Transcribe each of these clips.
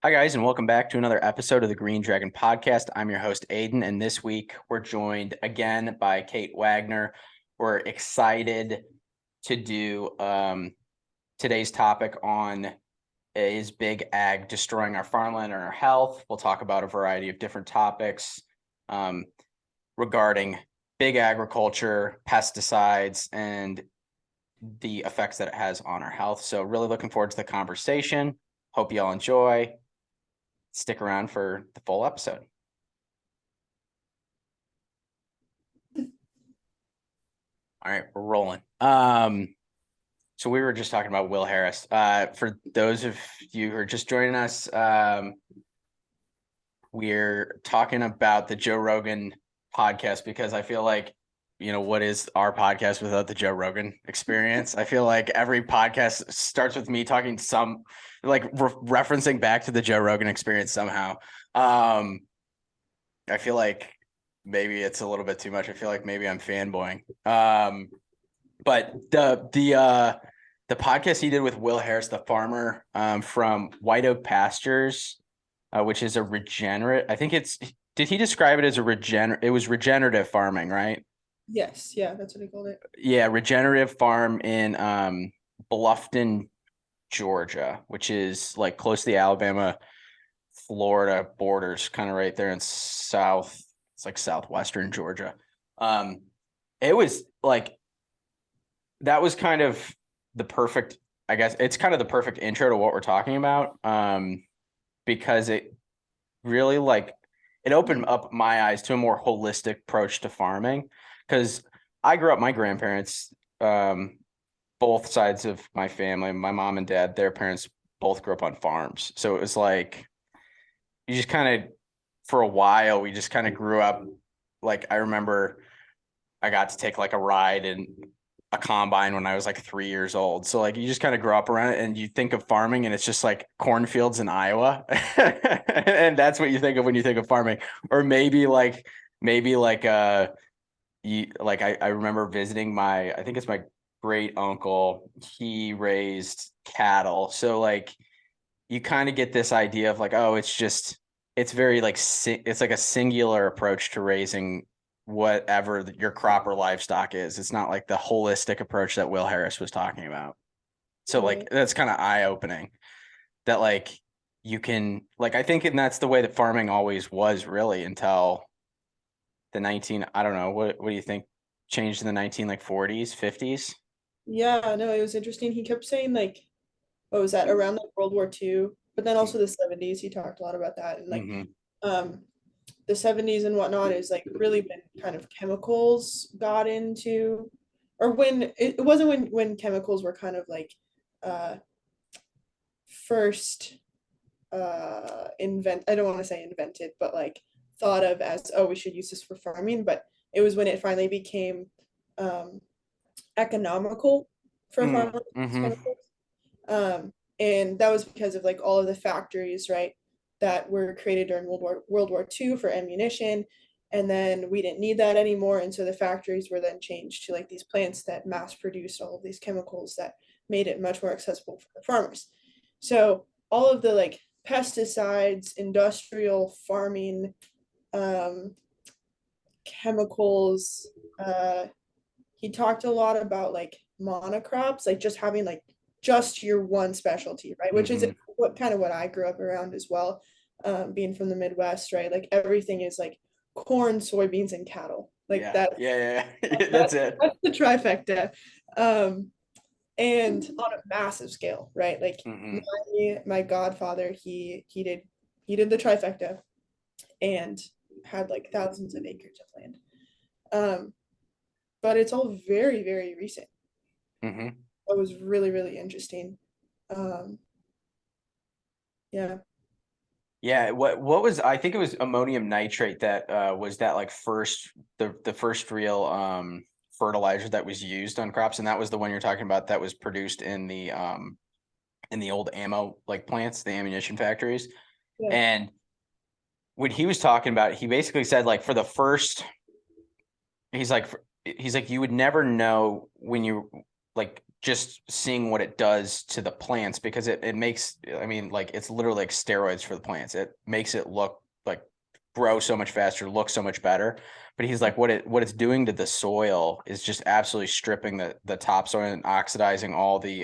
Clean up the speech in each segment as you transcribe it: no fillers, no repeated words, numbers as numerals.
Hi, guys, and welcome back to another episode of the Green Dragon Podcast. I'm your host, Aiden, and this week we're joined again by Kate Wagner. We're excited to do today's topic on is big ag destroying our farmland and our health. We'll talk about a variety of different topics regarding big agriculture, pesticides, and the effects that it has on our health. So really looking forward to the conversation. Hope you all enjoy. Stick around for the full episode. All right, we're rolling. So we were just talking about Will Harris. For those of you who are just joining us, we're talking about the Joe Rogan podcast because I feel like, what is our podcast without the Joe Rogan experience? I feel like every podcast starts with me talking referencing back to the Joe Rogan experience somehow. I feel like maybe it's a little bit too much. I feel like maybe I'm fanboying. But the podcast he did with Will Harris, the farmer from White Oak Pastures, which is a regenerate. I think did he describe it as it was regenerative farming, right? Yes, yeah, that's what he called it. Yeah, regenerative farm in Bluffton, Georgia, which is like close to the Alabama, Florida borders, kind of right there in it's like southwestern Georgia. It was like that was kind of the perfect, I guess it's kind of the perfect intro to what we're talking about. Because it really it opened up my eyes to a more holistic approach to farming. Because I grew up, my grandparents, both sides of my family, my mom and dad, their parents both grew up on farms. So it was like, you just kind of, for a while, we just kind of grew up. Like, I remember I got to take like a ride in a combine when I was like 3 years old. So like, you just kind of grow up around it and you think of farming and it's just like cornfields in Iowa. And that's what you think of when you think of farming. Or I remember visiting I think it's my great uncle. He raised cattle. So like you kind of get this idea of like, oh, it's very like it's like a singular approach to raising whatever your crop or livestock is. It's not like the holistic approach that Will Harris was talking about. So like Right. that's kind of eye-opening that like you can like I think, and that's the way that farming always was really until the 19, I don't know, what do you think changed in the 40s, 50s? Yeah, no, it was interesting. He kept saying like, what was that, around like World War II, but then also the 70s, he talked a lot about that. And like Mm-hmm. um the 70s and whatnot is like really when kind of chemicals got into, or when it wasn't when chemicals were kind of like uh first I don't want to say invented, but like thought of as, oh, we should use this for farming. But it was when it finally became um economical for farmers to use Mm-hmm. chemicals. And that was because of like all of the factories, right, that were created during World War II for ammunition. And then we didn't need that anymore. And so the factories were then changed to like these plants that mass produced all of these chemicals that made it much more accessible for the farmers. So all of the like pesticides, industrial farming, um, chemicals, he talked a lot about like monocrops, like just having like just your one specialty, right? Which is Mm-hmm. what I grew up around as well, being from the Midwest, right? Like everything is like corn, soybeans, and cattle. Like Yeah. that, Yeah. That's that it. that's the trifecta. Um, and on a massive scale, right? Like Mm-hmm. my godfather, he did the trifecta and had like thousands of acres of land. Um, but it's all very, very recent. Mm-hmm. That was really, really interesting. Um, yeah. Yeah, what was, I think it was ammonium nitrate that was that like the first real fertilizer that was used on crops, and that was the one you're talking about that was produced in the old ammo like plants, the ammunition factories. Yeah. And when he was talking about it, he basically said like for the he's like you would never know when you like just seeing what it does to the plants, because it makes, I mean, like it's literally like steroids for the plants. It makes it look like grow so much faster, look so much better. But he's like, what it's doing to the soil is just absolutely stripping the topsoil and oxidizing all the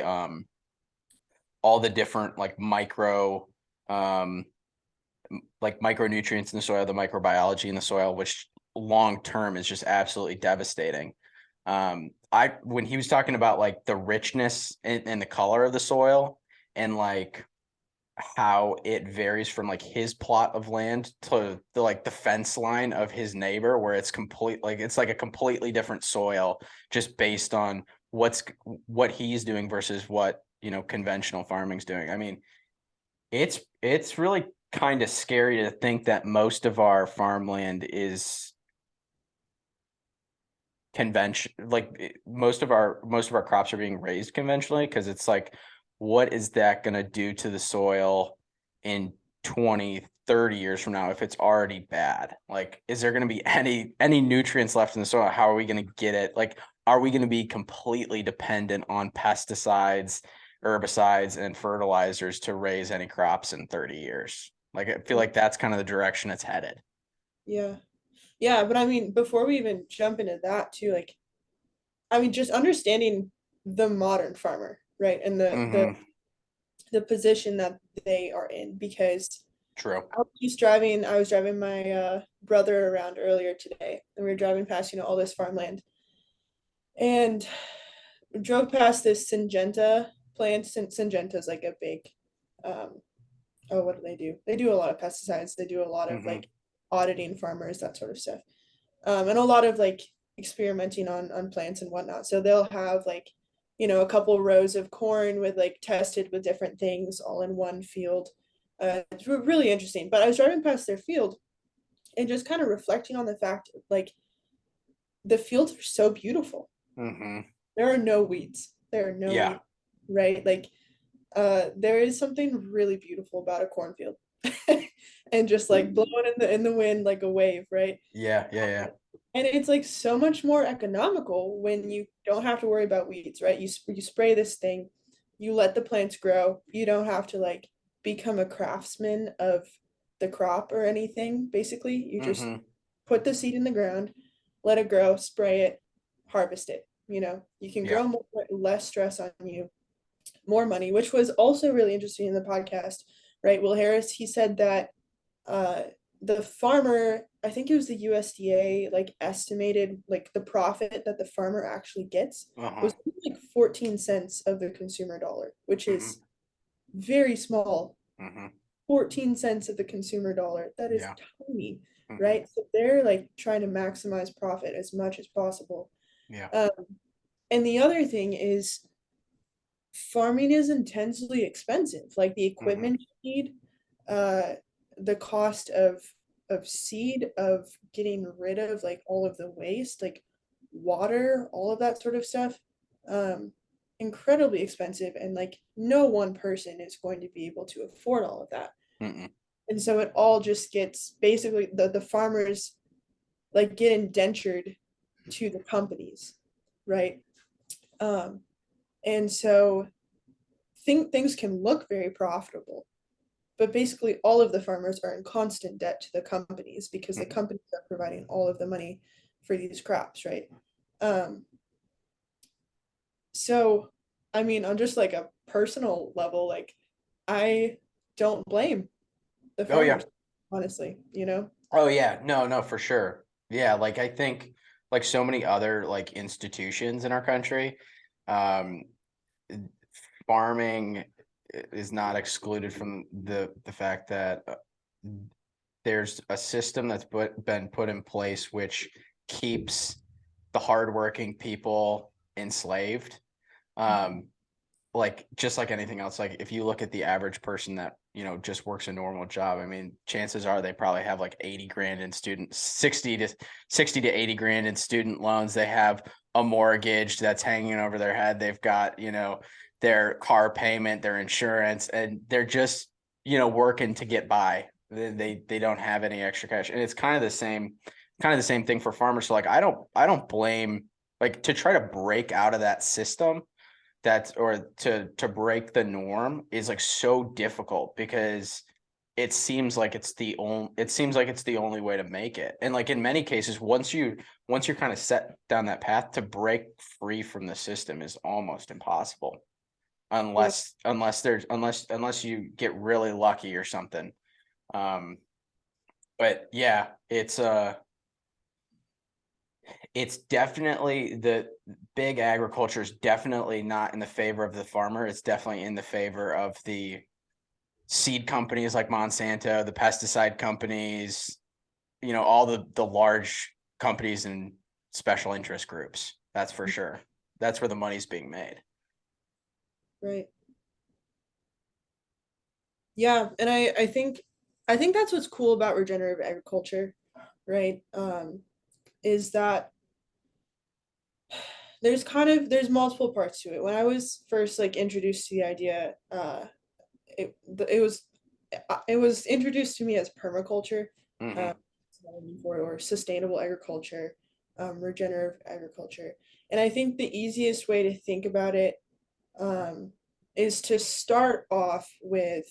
different like micronutrients in the soil, the microbiology in the soil, which long term is just absolutely devastating. When he was talking about like the richness and the color of the soil, and like how it varies from like his plot of land to the fence line of his neighbor, where it's it's like a completely different soil just based on what he's doing versus what, conventional farming's doing. I mean, it's really kind of scary to think that most of our farmland is convention, like most of our crops are being raised conventionally, because it's like, what is that going to do to the soil in 20-30 years from now if it's already bad? Like, is there going to be any nutrients left in the soil? How are we going to get it? Like, are we going to be completely dependent on pesticides, herbicides, and fertilizers to raise any crops in 30 years? Like, I feel like that's kind of the direction it's headed. Yeah. Yeah, but I mean, before we even jump into that too, like, I mean, just understanding the modern farmer, right? And the position that they are in, because True. I was driving my brother around earlier today, and we were driving past, all this farmland, and drove past this Syngenta plant. Syngenta is like a big, oh, what do they do? They do a lot of pesticides. They do a lot of like auditing farmers, that sort of stuff, and a lot of like experimenting on plants and whatnot. So they'll have like, a couple rows of corn with like tested with different things all in one field. It's really interesting. But I was driving past their field and just kind of reflecting on the fact, like, the fields are so beautiful. There are no weeds. There are no weeds, right? Like, there is something really beautiful about a cornfield, and just like blowing in the wind like a wave, right? Yeah. And it's like so much more economical when you don't have to worry about weeds, right? You spray this thing, you let the plants grow. You don't have to like become a craftsman of the crop or anything. Basically, you just put the seed in the ground, let it grow, spray it, harvest it. You can grow more, less stress on you, more money, which was also really interesting in the podcast, right? Will Harris, he said that the farmer, I think it was the USDA, like estimated like the profit that the farmer actually gets was like 14 cents of the consumer dollar, which is very small. 14 cents of the consumer dollar. That is tiny, right? So they're like trying to maximize profit as much as possible. And the other thing is, farming is intensely expensive. Like the equipment you need, the cost of seed, of getting rid of like all of the waste, like water, all of that sort of stuff, incredibly expensive, and like no one person is going to be able to afford all of that. And so it all just gets, basically the farmers like get indentured to the companies, right? And so things can look very profitable, but basically all of the farmers are in constant debt to the companies, because the companies are providing all of the money for these crops, right? So I mean, on just like a personal level, like, I don't blame the farmers, honestly, Oh yeah, no, for sure. Yeah, like I think like so many other like institutions in our country, um, farming is not excluded from the fact that there's a system that's been put in place which keeps the hardworking people enslaved. Like just like anything else, like if you look at the average person that just works a normal job, I mean, chances are they probably have like 80 grand in 60 to 80 grand in student loans. They have a mortgage that's hanging over their head. They've got their car payment, their insurance, and they're just working to get by. They don't have any extra cash, and it's kind of the same thing for farmers. So like I don't blame, like, to try to break out of that system. or to break the norm is like so difficult, because it seems like it's the only way to make it. And like in many cases, once you're kind of set down that path, to break free from the system is almost impossible, unless you get really lucky or something. But yeah, it's definitely, the big agriculture is definitely not in the favor of the farmer. It's definitely in the favor of the seed companies like Monsanto, the pesticide companies, all the large companies and special interest groups. That's for sure. That's where the money's being made. Right. Yeah, and I think that's what's cool about regenerative agriculture, right? Is that there's multiple parts to it. When I was first like introduced to the idea, it it was it was introduced to me as permaculture, Mm-hmm. or sustainable agriculture, regenerative agriculture. And I think the easiest way to think about it, is to start off with,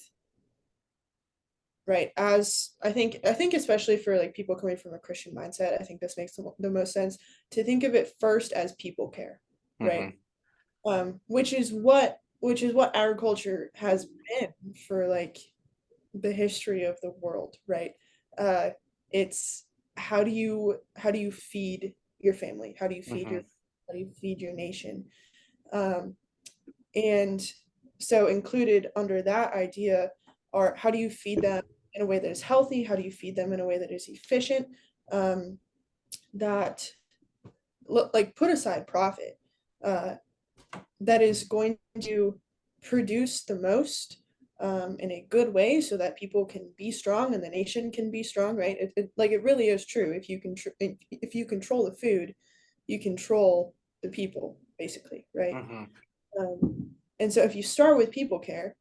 right, as I think especially for like people coming from a Christian mindset, I think this makes the most sense to think of it first as people care, right? Mm-hmm. Which is what agriculture has been for like the history of the world, right? uh it's how do you feed your family, Mm-hmm. how do you feed your nation, um and so included under that idea are how do you feed them in a way that is healthy, how do you feed them in a way that is efficient, um that like put aside profit, uh that is going to produce the most, in a good way so that people can be strong and the nation can be strong, right? Like it really is true. If you control the food, you control the people, basically, right? Mm-hmm. And so if you start with people care,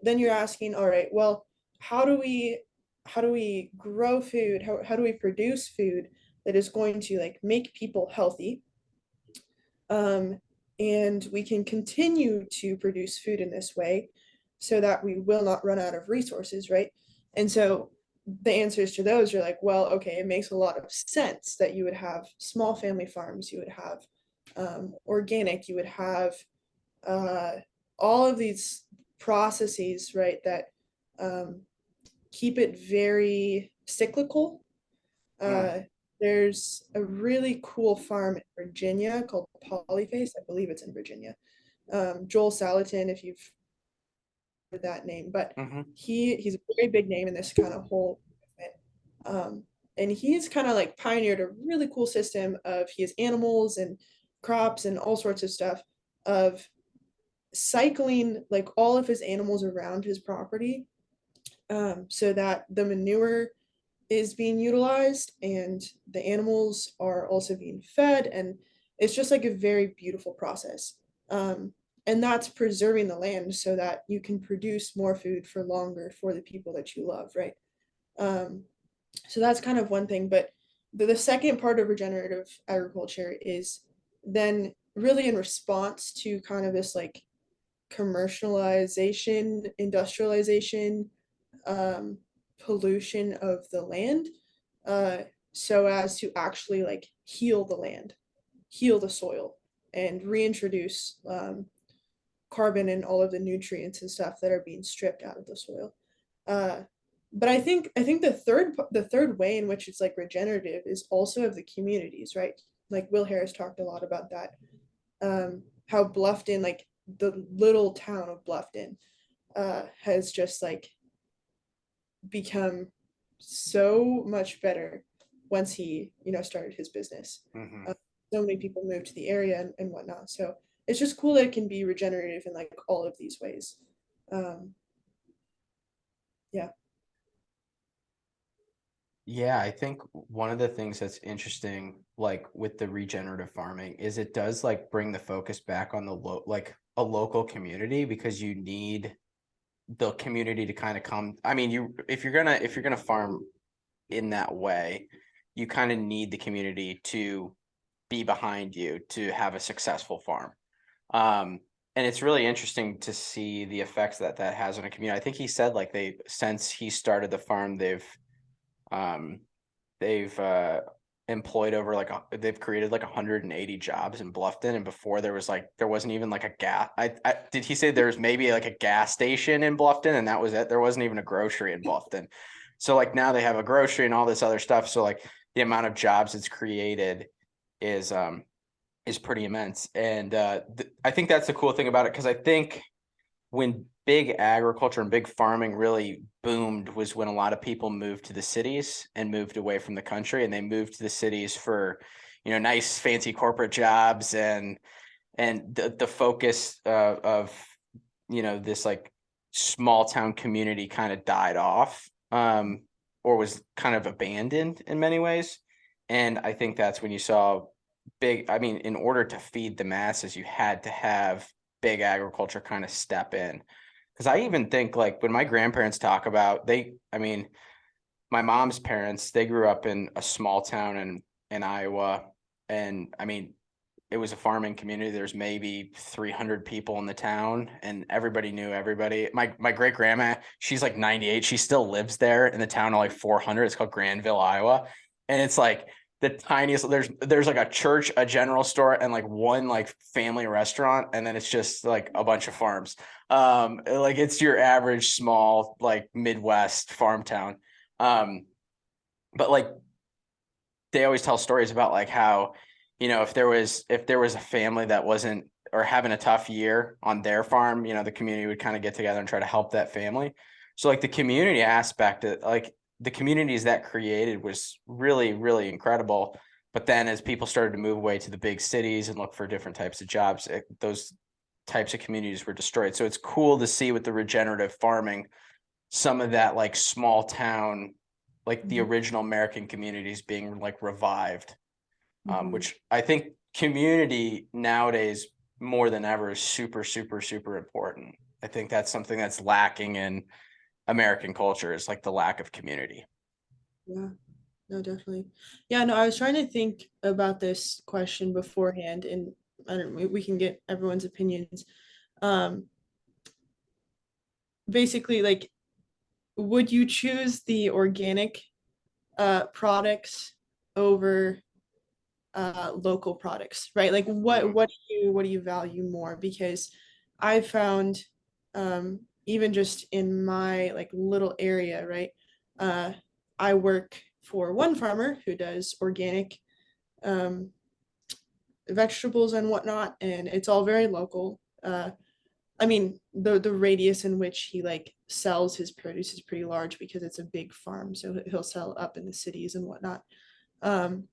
then you're asking, all right, well, how do we grow food? How do we produce food that is going to like make people healthy, um, and we can continue to produce food in this way so that we will not run out of resources, right? And so the answers to those are like, well, okay, it makes a lot of sense that you would have small family farms, you would have, organic, you would have, uh, all of these processes, right, that, um, keep it very cyclical. Mm. uh, there's a really cool farm in Virginia called Polyface. I believe it's in Virginia. Joel Salatin, if you've heard that name, but Mm-hmm. he's a very big name in this kind of whole movement. And he's kind of like pioneered a really cool system of he has animals and crops and all sorts of stuff of cycling like all of his animals around his property, so that the manure is being utilized and the animals are also being fed, and it's just like a very beautiful process, and that's preserving the land so that you can produce more food for longer for the people that you love, right? um, so that's kind of one thing, but the second part of regenerative agriculture is then really in response to kind of this like commercialization, industrialization, um, pollution of the land, uh, so as to actually like heal the land, heal the soil, and reintroduce, carbon and all of the nutrients and stuff that are being stripped out of the soil. Uh, but I think the third way in which it's like regenerative is also of the communities, right? Like Will Harris talked a lot about that. How Bluffton, like the little town of Bluffton, has just like become so much better once he started his business. Mm-hmm. uh, so many people moved to the area and whatnot, so it's just cool that it can be regenerative in like all of these ways. um yeah. Yeah, I think one of the things that's interesting, like with the regenerative farming, is it does like bring the focus back on like a local community, because you need the community to kind of come. I mean, if you're gonna farm in that way, you kind of need the community to be behind you to have a successful farm. and it's really interesting to see the effects that that has on a community. I think he said like since he started the farm, um, they've employed over they've created like 180 jobs in Bluffton, and before there wasn't even like a gas. Did he say there's maybe like a gas station in Bluffton, and that was it? There wasn't even a grocery in Bluffton. So like now they have a grocery and all this other stuff. So like the amount of jobs it's created is pretty immense, and I think that's the cool thing about it, because I think when big agriculture and big farming really boomed was when a lot of people moved to the cities and moved away from the country, and they moved to the cities for, nice fancy corporate jobs, and the focus of this like small town community kind of died off, or was kind of abandoned in many ways. And I think that's when you saw in order to feed the masses, you had to have big agriculture kind of step in. Because I even think like when my grandparents talk about my mom's parents, they grew up in a small town in Iowa. And it was a farming community. There's maybe 300 people in the town, and everybody knew everybody. My great grandma, she's like 98. She still lives there in the town of like 400. It's called Granville, Iowa. And it's like the tiniest, there's like a church, a general store, and like one like family restaurant. And then it's just like a bunch of farms. Like it's your average small, like Midwest farm town. But like they always tell stories about like how, if there was a family that wasn't, or having a tough year on their farm, the community would kind of get together and try to help that family. So like the community aspect, like the communities that created was really, really incredible. But then as people started to move away to the big cities and look for different types of jobs, those types of communities were destroyed. So it's cool to see with the regenerative farming, some of that like small town, like the original American communities being like revived, which I think community nowadays more than ever is super, super, super important. I think that's something that's lacking in American culture, is like the lack of community. Yeah, no, definitely. Yeah, no, I was trying to think about this question beforehand, and I don't know, we can get everyone's opinions. Um, Basically, like, would you choose the organic products over local products, right? Like what do you value more? Because I found even just in my like little area, right? Uh, I work for one farmer who does organic um, vegetables and whatnot, and it's all very local. I mean, the radius in which he like sells his produce is pretty large because it's a big farm, so he'll sell up in the cities and whatnot. Um,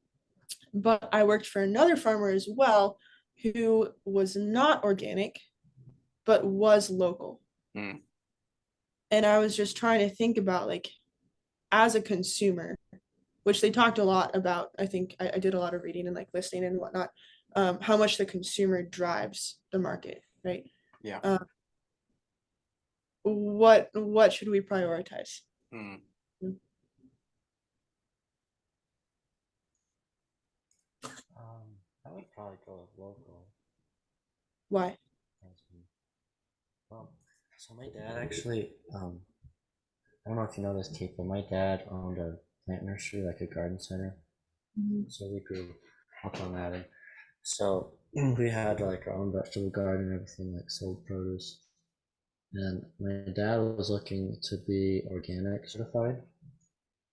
but I worked for another farmer as well who was not organic, but was local. Mm. And I was just trying to think about like as a consumer, which they talked a lot about. I think I did a lot of reading and like listening and whatnot, how much the consumer drives the market, right? Yeah. What should we prioritize? Mm. I would probably go with local. Why? Well, so my dad actually, I don't know if you know this, Kate, but my dad owned a plant nursery, like a garden center. So we grew up on that. And so we had like our own vegetable garden and everything, like sold produce. And my dad was looking to be organic certified.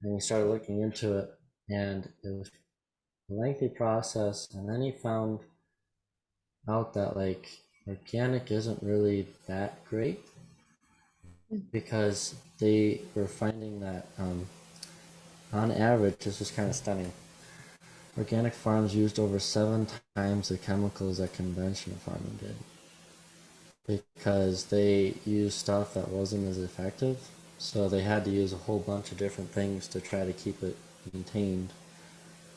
And he started looking into it, and it was a lengthy process. And then he found out that like organic isn't really that great, because they were finding that on average, this was kind of stunning. Organic farms used over 7 times the chemicals that conventional farming did, because they used stuff that wasn't as effective. So they had to use a whole bunch of different things to try to keep it maintained.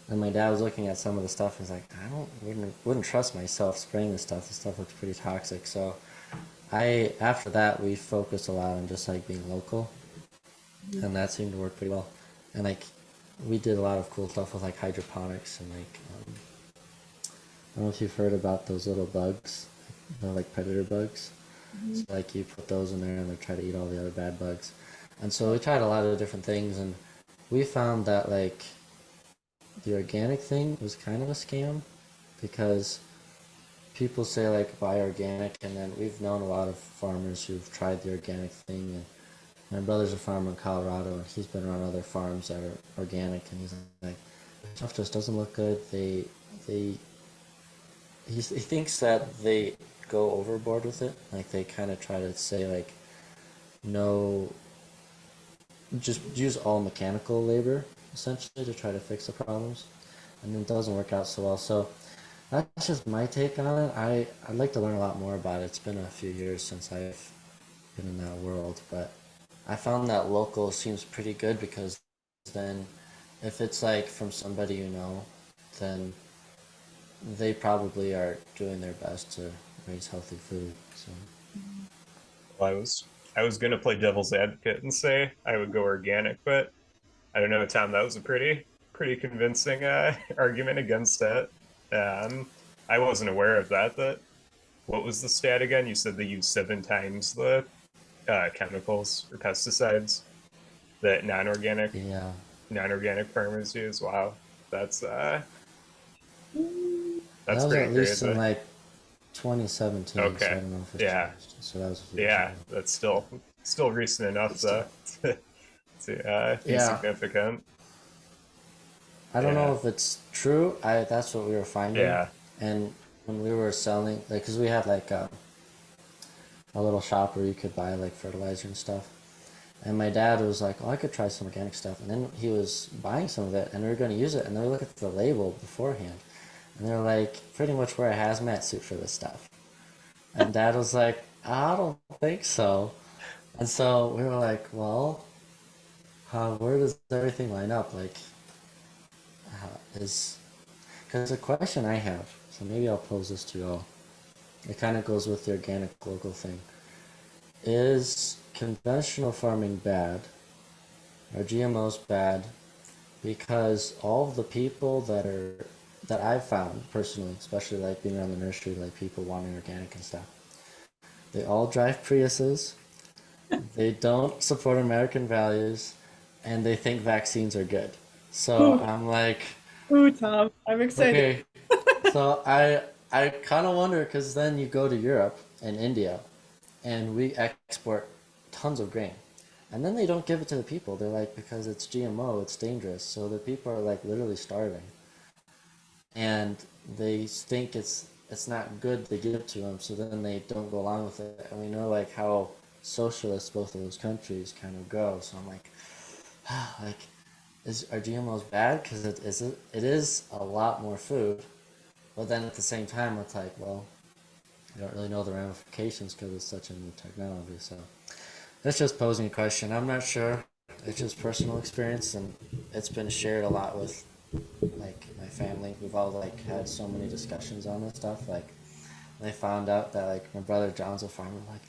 And my dad was looking at some of the stuff and was like, wouldn't trust myself spraying this stuff. This stuff looks pretty toxic. So after that, we focused a lot on just like being local, and that seemed to work pretty well. And like we did a lot of cool stuff with like hydroponics, and like I don't know if you've heard about those little bugs. they're like predator bugs. So like you put those in there and they try to eat all the other bad bugs. And so we tried a lot of different things, and we found that like the organic thing was kind of a scam, because people say like buy organic, and then we've known a lot of farmers who've tried the organic thing. And my brother's a farmer in Colorado, and he's been around other farms that are organic, and he's like, stuff just doesn't look good. They he thinks that they go overboard with it. Like they kind of try to say like, no, just use all mechanical labor essentially to try to fix the problems, and it doesn't work out so well. So that's just my take on it. I'd like to learn a lot more about it. It's been a few years since I've been in that world, but I found that local seems pretty good, because then if it's like from somebody you know, then they probably are doing their best to raise healthy food. So Well, I was gonna play devil's advocate and say I would go organic, but I don't know, Tom. That was a pretty convincing argument against that. I wasn't aware of that. That what was the stat again? You said they use 7 times the chemicals or pesticides that yeah, non-organic farmers use. Wow, that's that was pretty at least crazy. in like 2017. So I Okay, don't know if it's yeah, changed. So that was a few years yeah, ago. that's still recent enough to be Yeah, significant. I don't know Yeah, if it's true. That's what we were finding, yeah, and when we were selling, like, cause we had like a little shop where you could buy like fertilizer and stuff. And my dad was like, "Oh, I could try some organic stuff." And then he was buying some of it, and we were going to use it. And they looked at the label beforehand, and they're like, "Pretty much wear a hazmat suit for this stuff." And Dad was like, "I don't think so." And so we were like, "Well, where does everything line up? Like, is because the question I have. So maybe I'll pose this to y'all. It kind of goes with the organic local thing. Is conventional farming bad? Are GMOs bad? Because all of the people that I've found personally, especially like being around the nursery, like people wanting organic and stuff, they all drive Priuses. They don't support American values, and they think vaccines are good. So Ooh, I'm like, ooh, Tom, I'm excited. okay. So I kind of wonder, because then you go to Europe and India, and we export tons of grain, and then they don't give it to the people. They're like, because it's GMO, it's dangerous. So the people are like literally starving, and they think it's not good to give it to them. So then they don't go along with it. And we know like how socialist both of those countries kind of go. So I'm like, like, are GMOs bad? Because it is a lot more food, but then at the same time, it's like, well, I don't really know the ramifications because it's such a new technology. So that's just posing a question. I'm not sure. It's just personal experience, and it's been shared a lot with like my family. We've all like had so many discussions on this stuff. Like they found out that like my brother John's a farmer. Like,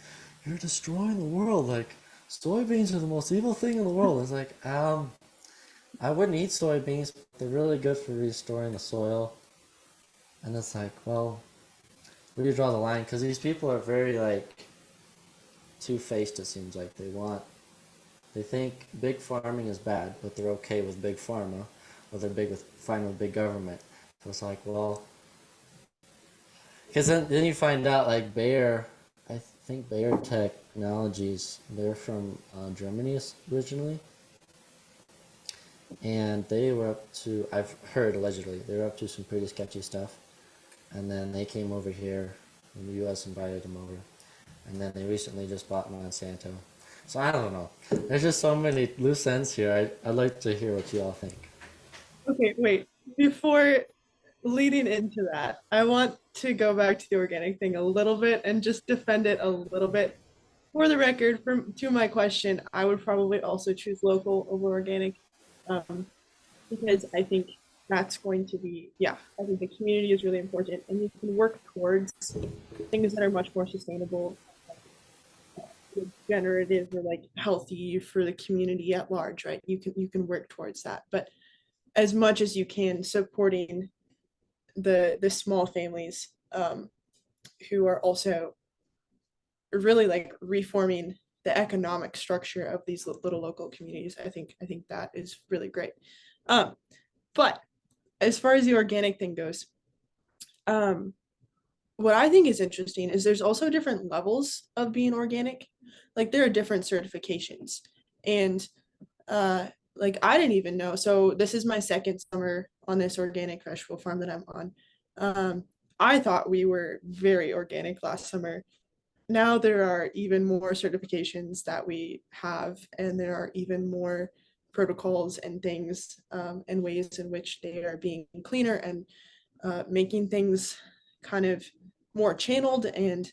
you're destroying the world. Like soybeans are the most evil thing in the world. It's like I wouldn't eat soybeans, but they're really good for restoring the soil. And it's like, well, where do you draw the line? Because these people are very like two-faced. It seems like they think big farming is bad, but they're okay with big pharma, or they're fine with big government. So it's like, well, because then you find out like Bayer, I think Bayer Technologies, they're from Germany originally, and they were up to, I've heard allegedly, they were up to some pretty sketchy stuff, and then they came over here, and the U.S. invited them over, and then they recently just bought Monsanto. So I don't know. There's just so many loose ends here. I'd like to hear what you all think. Okay, wait. Before leading into that, I want to go back to the organic thing a little bit and just defend it a little bit. For the record, to my question, I would probably also choose local over organic, because I think that's going to be, yeah, I think the community is really important, and you can work towards things that are much more sustainable, regenerative, or like healthy for the community at large, right? You can work towards that, but as much as you can supporting the small families, who are also really like reforming the economic structure of these little local communities. I think that is really great. But as far as the organic thing goes, what I think is interesting is there's also different levels of being organic. Like there are different certifications, and like I didn't even know. So this is my second summer on this organic vegetable farm that I'm on. I thought we were very organic last summer. Now there are even more certifications that we have, and there are even more protocols and things and ways in which they are being cleaner and making things kind of more channeled and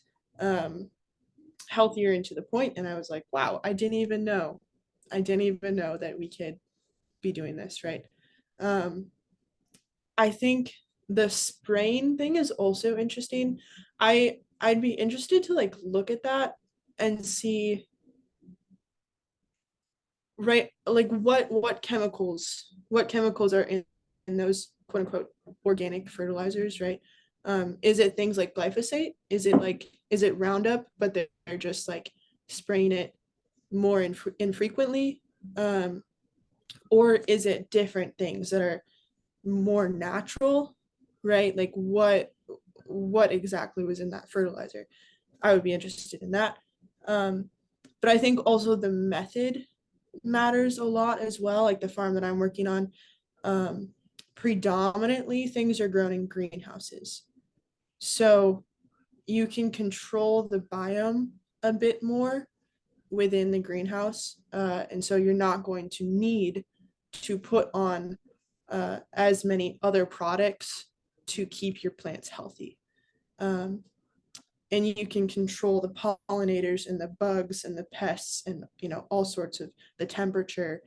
healthier and to the point. And I was like, wow, I didn't even know that we could be doing this, right? I think the spraying thing is also interesting. I'd be interested to like look at that and see, right, like what chemicals are in those quote unquote organic fertilizers, right? Is it things like glyphosate? Is it Roundup, but they're just like spraying it more infrequently? Or is it different things that are more natural, right? Like what exactly was in that fertilizer? I would be interested in that. But I think also the method matters a lot as well. Like the farm that I'm working on, predominantly things are grown in greenhouses. So you can control the biome a bit more within the greenhouse. And so you're not going to need to put on as many other products to keep your plants healthy. And you can control the pollinators and the bugs and the pests and all sorts of the temperature,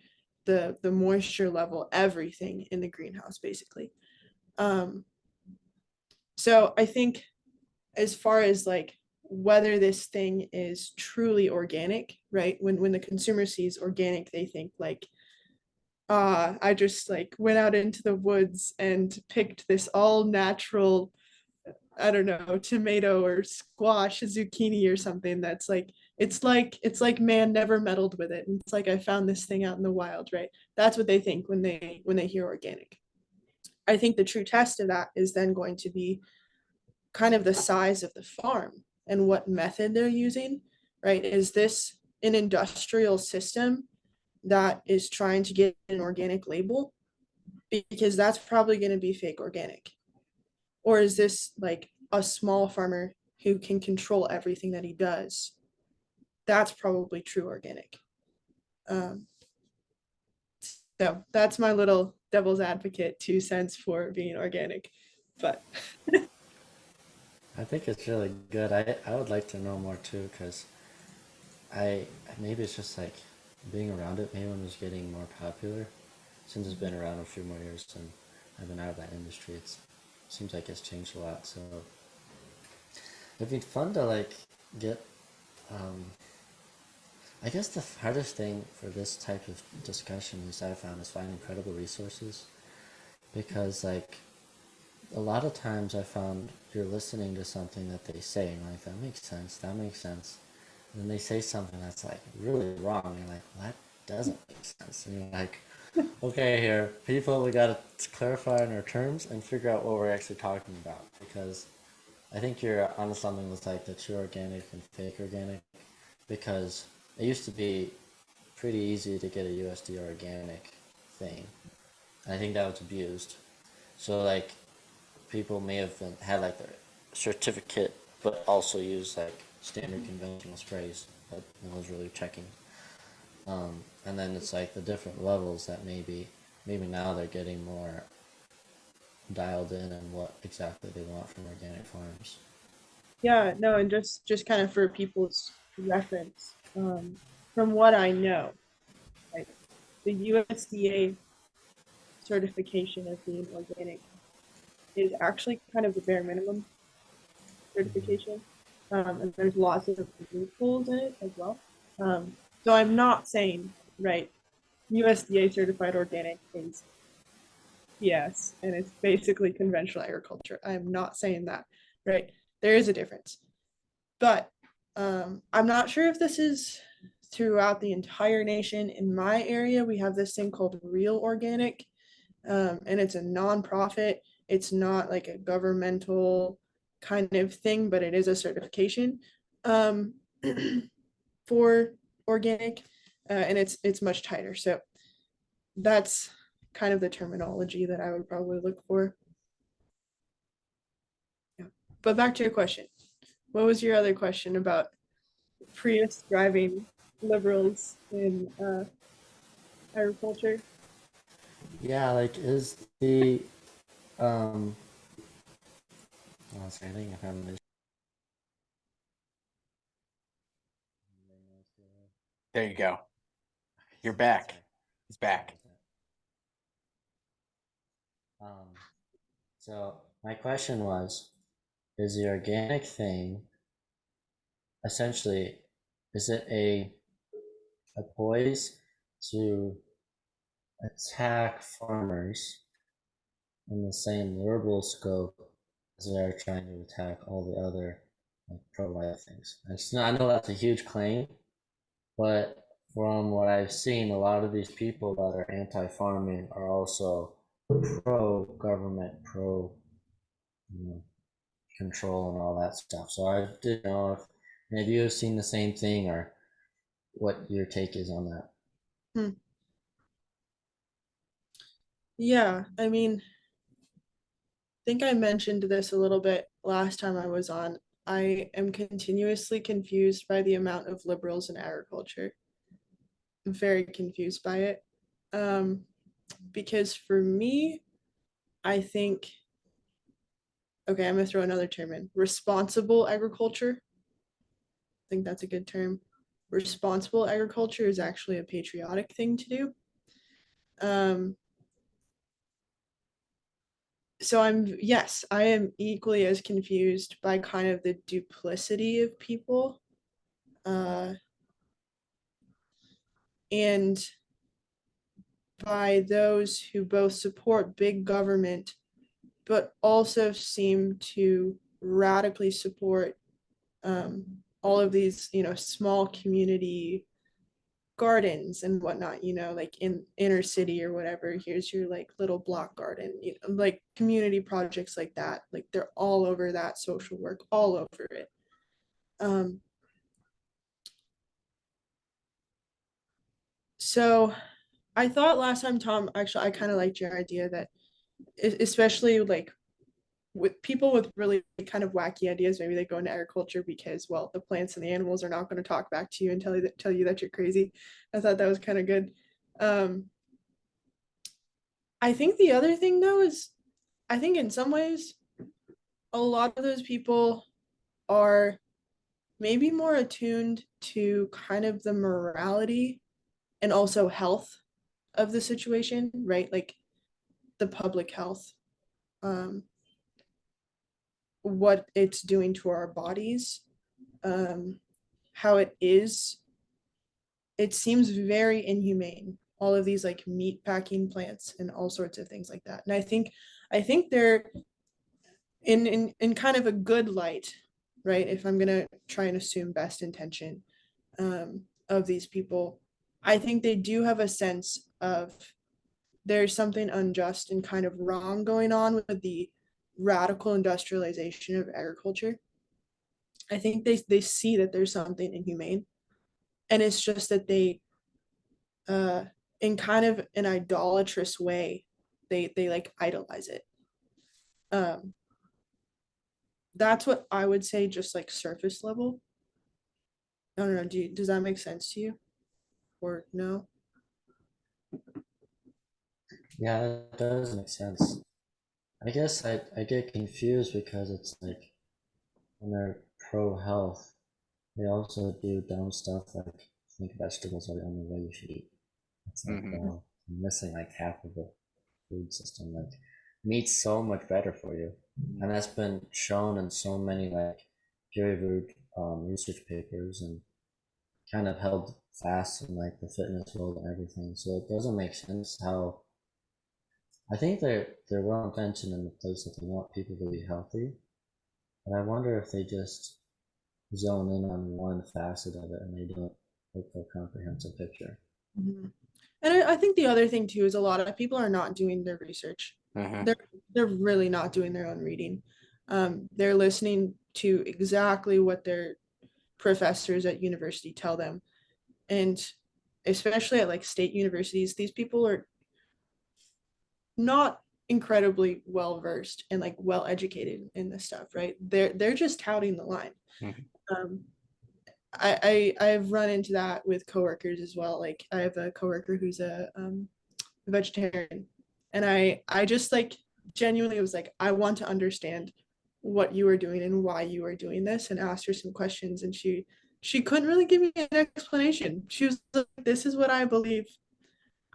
the moisture level, everything in the greenhouse basically. So I think as far as like whether this thing is truly organic, right? When the consumer sees organic, they think like, I just like went out into the woods and picked this all natural, I don't know, tomato or squash, zucchini or something that's like, it's like man never meddled with it. And it's like I found this thing out in the wild, right? That's what they think when they hear organic. I think the true test of that is then going to be kind of the size of the farm and what method they're using, right? Is this an industrial system that is trying to get an organic label? Because that's probably going to be fake organic. Or is this like a small farmer who can control everything that he does? That's probably true organic. So that's my little devil's advocate 2 cents for being organic. But I think it's really good. I would like to know more too, because maybe it's just like being around it, maybe when it's getting more popular, since it's been around a few more years and I've been out of that industry, it seems like it's changed a lot. So it'd be fun to like get I guess the hardest thing for this type of discussion is I found is finding credible resources, because like a lot of times I found you're listening to something that they say and like that makes sense, and then they say something that's like really wrong and you're like, well, that doesn't make sense, and you're like, okay, here people, we gotta clarify on our terms and figure out what we're actually talking about, because I think you're onto something with like the true organic and fake organic, because it used to be pretty easy to get a USD organic thing. I think that was abused. So like people may have had like their certificate, but also use like standard conventional sprays that no one's really checking. And then it's like the different levels that maybe now they're getting more dialed in on what exactly they want from organic farms. yeah, no, and just kind of for people's reference, from what I know, like the USDA certification of being organic is actually kind of the bare minimum certification. And there's lots of loopholes in it as well. So I'm not saying, right, USDA certified organic is yes, and it's basically conventional agriculture. I'm not saying that, right? there is a difference. But I'm not sure if this is throughout the entire nation. In my area, we have this thing called Real Organic, and it's a nonprofit. It's not like a governmental kind of thing, but it is a certification for organic, and it's much tighter. So that's kind of the terminology that I would probably look for. Yeah. But back to your question. What was your other question about Prius driving liberals in agriculture? Yeah, like is the um oh, sorry, I think I found this. There you go. You're back. He's back. So my question was, is the organic thing essentially, is it a poise to attack farmers in the same verbal scope as they are trying to attack all the other like pro-life things? I know that's a huge claim, but from what I've seen, a lot of these people that are anti-farming are also pro-government, pro, you know, control and all that stuff. So I didn't know if maybe you've seen the same thing or what your take is on that. Yeah, I mean, I think I mentioned this a little bit last time I was on. I am continuously confused by the amount of liberals in agriculture. I'm very confused by it. Because for me, I think, okay, I'm gonna throw another term in, responsible agriculture. I think that's a good term. Responsible agriculture is actually a patriotic thing to do. So yes, I am equally as confused by kind of the duplicity of people. And by those who both support big government, but also seem to radically support all of these, small community gardens and whatnot, like in inner city or whatever. Here's your like little block garden, like community projects like that. Like they're all over that social work, all over it. So I thought last time, Tom, actually, I kind of liked your idea that, especially like with people with really kind of wacky ideas, maybe they go into agriculture because, well, the plants and the animals are not going to talk back to you and tell you that you're crazy. I thought that was kind of good. I think the other thing though is, I think in some ways, a lot of those people are maybe more attuned to kind of the morality and also health of the situation, right? Like the public health, what it's doing to our bodies, how it seems very inhumane. All of these like meat packing plants and all sorts of things like that. And I think they're in kind of a good light, right? If I'm gonna try and assume best intention of these people, I think they do have a sense of there's something unjust and kind of wrong going on with the radical industrialization of agriculture. I think they see that there's something inhumane, and it's just that they, in kind of an idolatrous way, they like idolize it. That's what I would say, just like surface level. I don't know. Does that make sense to you, or no? Yeah, that does make sense. I guess I get confused because it's like when they're pro health, they also do dumb stuff like think vegetables are the only way you should eat. It's like, well, I'm missing like half of the food system. Like meat's so much better for you, and that's been shown in so many like peer-reviewed research papers and kind of held fast in like the fitness world and everything. So it doesn't make sense how I think they're well intentioned in the place that they want people to be healthy, And I wonder if they just zone in on one facet of it and they don't look for a comprehensive picture. Mhm. And I think the other thing too is a lot of people are not doing their research. Mhm. They're really not doing their own reading. They're listening to exactly what their professors at university tell them. And especially at like state universities, these people are not incredibly well versed and like well educated in this stuff, right? They're just touting the line. Mhm. Um, I've run into that with coworkers as well. Like I have a coworker who's a vegetarian, and I just like genuinely was like, I want to understand what you are doing and why you are doing this, and asked her some questions, and she couldn't really give me an explanation. She was like, this is what I believe.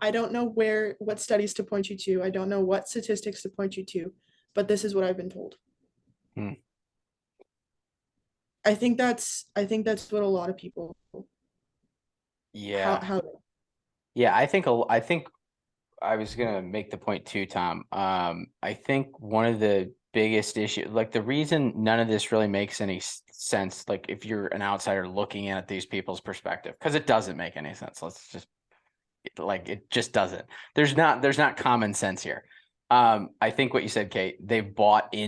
I don't know what studies to point you to. I don't know what statistics to point you to, but this is what I've been told. Hmm. I think that's what a lot of people Yeah. how Yeah, I think I was gonna make the point too, Tom. I think one of the biggest issue, like the reason none of this really makes any sense, like if you're an outsider looking at these people's perspective, because it doesn't make any sense. Let's just like it just doesn't. There's not common sense here. I think what you said, Kate, they've been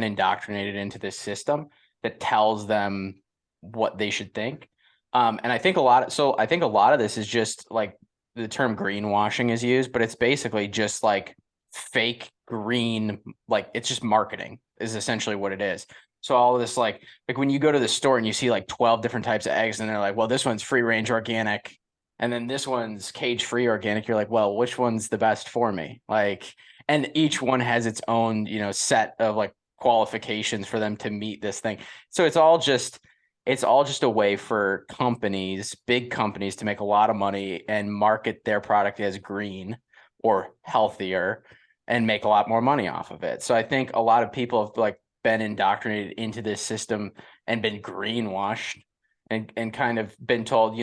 indoctrinated into this system that tells them what they should think. And I think I think a lot of this is just like the term greenwashing is used, but it's basically just like fake green, like it's just marketing is essentially what it is. So all of this, like when you go to the store and you see like 12 different types of eggs and they're like, well, this one's free range organic and then this one's cage free organic. You're like, well, which one's the best for me? Like, and each one has its own, set of like qualifications for them to meet this thing. So it's all just a way for big companies to make a lot of money and market their product as green or healthier and make a lot more money off of it. So I think a lot of people have like been indoctrinated into this system and been greenwashed and kind of been told,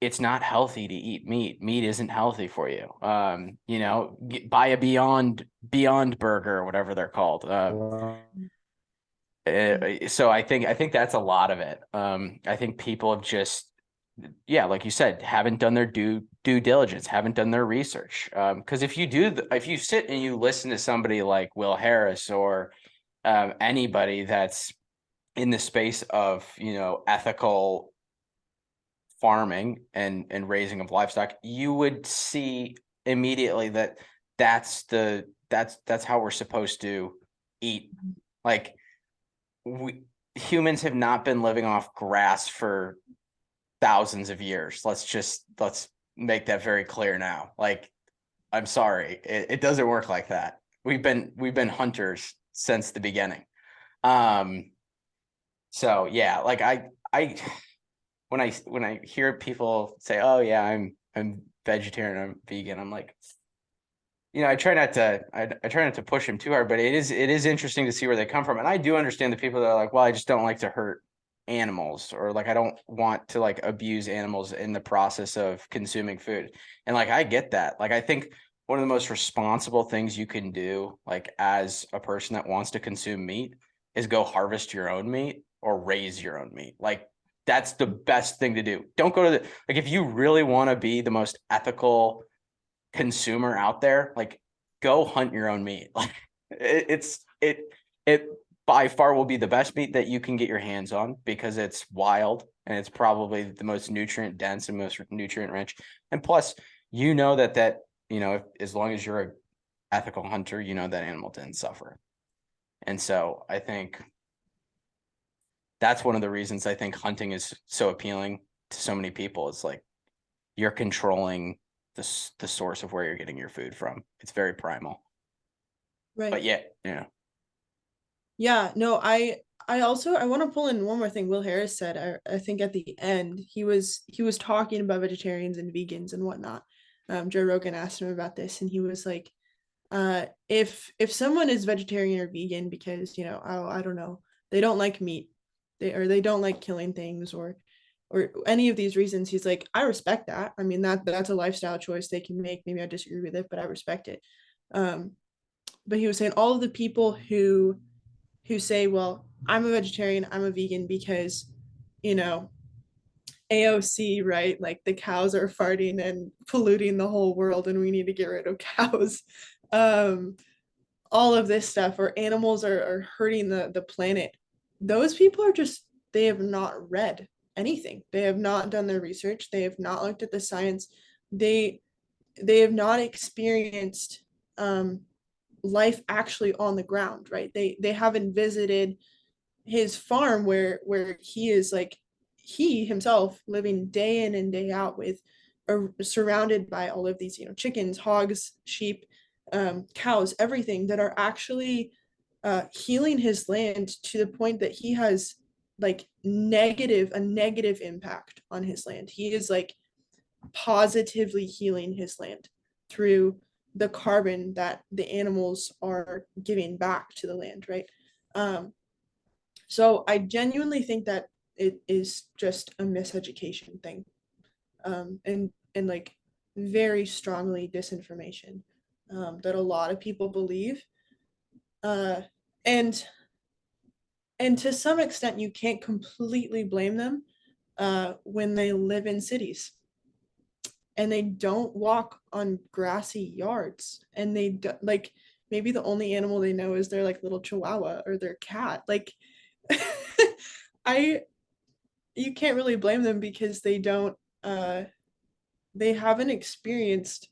it's not healthy to eat meat. Meat isn't healthy for you. Buy a Beyond Burger or whatever they're called. So I think that's a lot of it. I think people have just, yeah, like you said, haven't done their due diligence, haven't done their research. Because if you sit and you listen to somebody like Will Harris or anybody that's in the space of ethical farming and raising of livestock, you would see immediately that that's how we're supposed to eat. Like humans have not been living off grass for thousands of years. Let's make that very clear now. Like, I'm sorry, it doesn't work like that. We've been hunters since the beginning. So yeah, like I when I hear people say, "Oh yeah, I'm vegetarian, I'm vegan," I'm like, I try not to push them too hard, but it is interesting to see where they come from. And I do understand the people that are like, well, I just don't like to hurt animals, or like I don't want to like abuse animals in the process of consuming food. And like I get that. Like I think one of the most responsible things you can do, like as a person that wants to consume meat, is go harvest your own meat or raise your own meat. Like that's the best thing to do. Don't go to like if you really want to be the most ethical consumer out there, like go hunt your own meat. Like it by far will be the best meat that you can get your hands on because it's wild and it's probably the most nutrient dense and most nutrient rich. And plus, that if, as long as you're a ethical hunter, that animal didn't suffer. And so I think that's one of the reasons I think hunting is so appealing to so many people. It's like you're controlling the source of where you're getting your food from. It's very primal. right. But yeah. Yeah, no, I also I want to pull in one more thing Will Harris said. I think at the end he was talking about vegetarians and vegans and whatnot. Joe Rogan asked him about this, and he was like, if someone is vegetarian or vegan because I don't know, they don't like meat, they don't like killing things or any of these reasons, he's like, I respect that. I mean that's a lifestyle choice they can make. Maybe I disagree with it, but I respect it. But he was saying all of the people who say, well, I'm a vegetarian, I'm a vegan because, you know, AOC, right? Like the cows are farting and polluting the whole world and we need to get rid of cows. All of this stuff, or animals are hurting the planet. Those people are just, they have not read anything. They have not done their research. They have not looked at the science. They have not experienced life actually on the ground, right? They haven't visited his farm where he is like, he himself living day in and day out with, surrounded by all of these, you know, chickens, hogs, sheep, cows, everything that are actually healing his land to the point that he has like a negative impact on his land. He is like positively healing his land through the carbon that the animals are giving back to the land, right? So I genuinely think that it is just a miseducation thing, and like very strongly disinformation, that a lot of people believe, and to some extent you can't completely blame them when they live in cities and they don't walk on grassy yards, and they do, like, maybe the only animal they know is their like little chihuahua or their cat, like I you can't really blame them because they don't they haven't experienced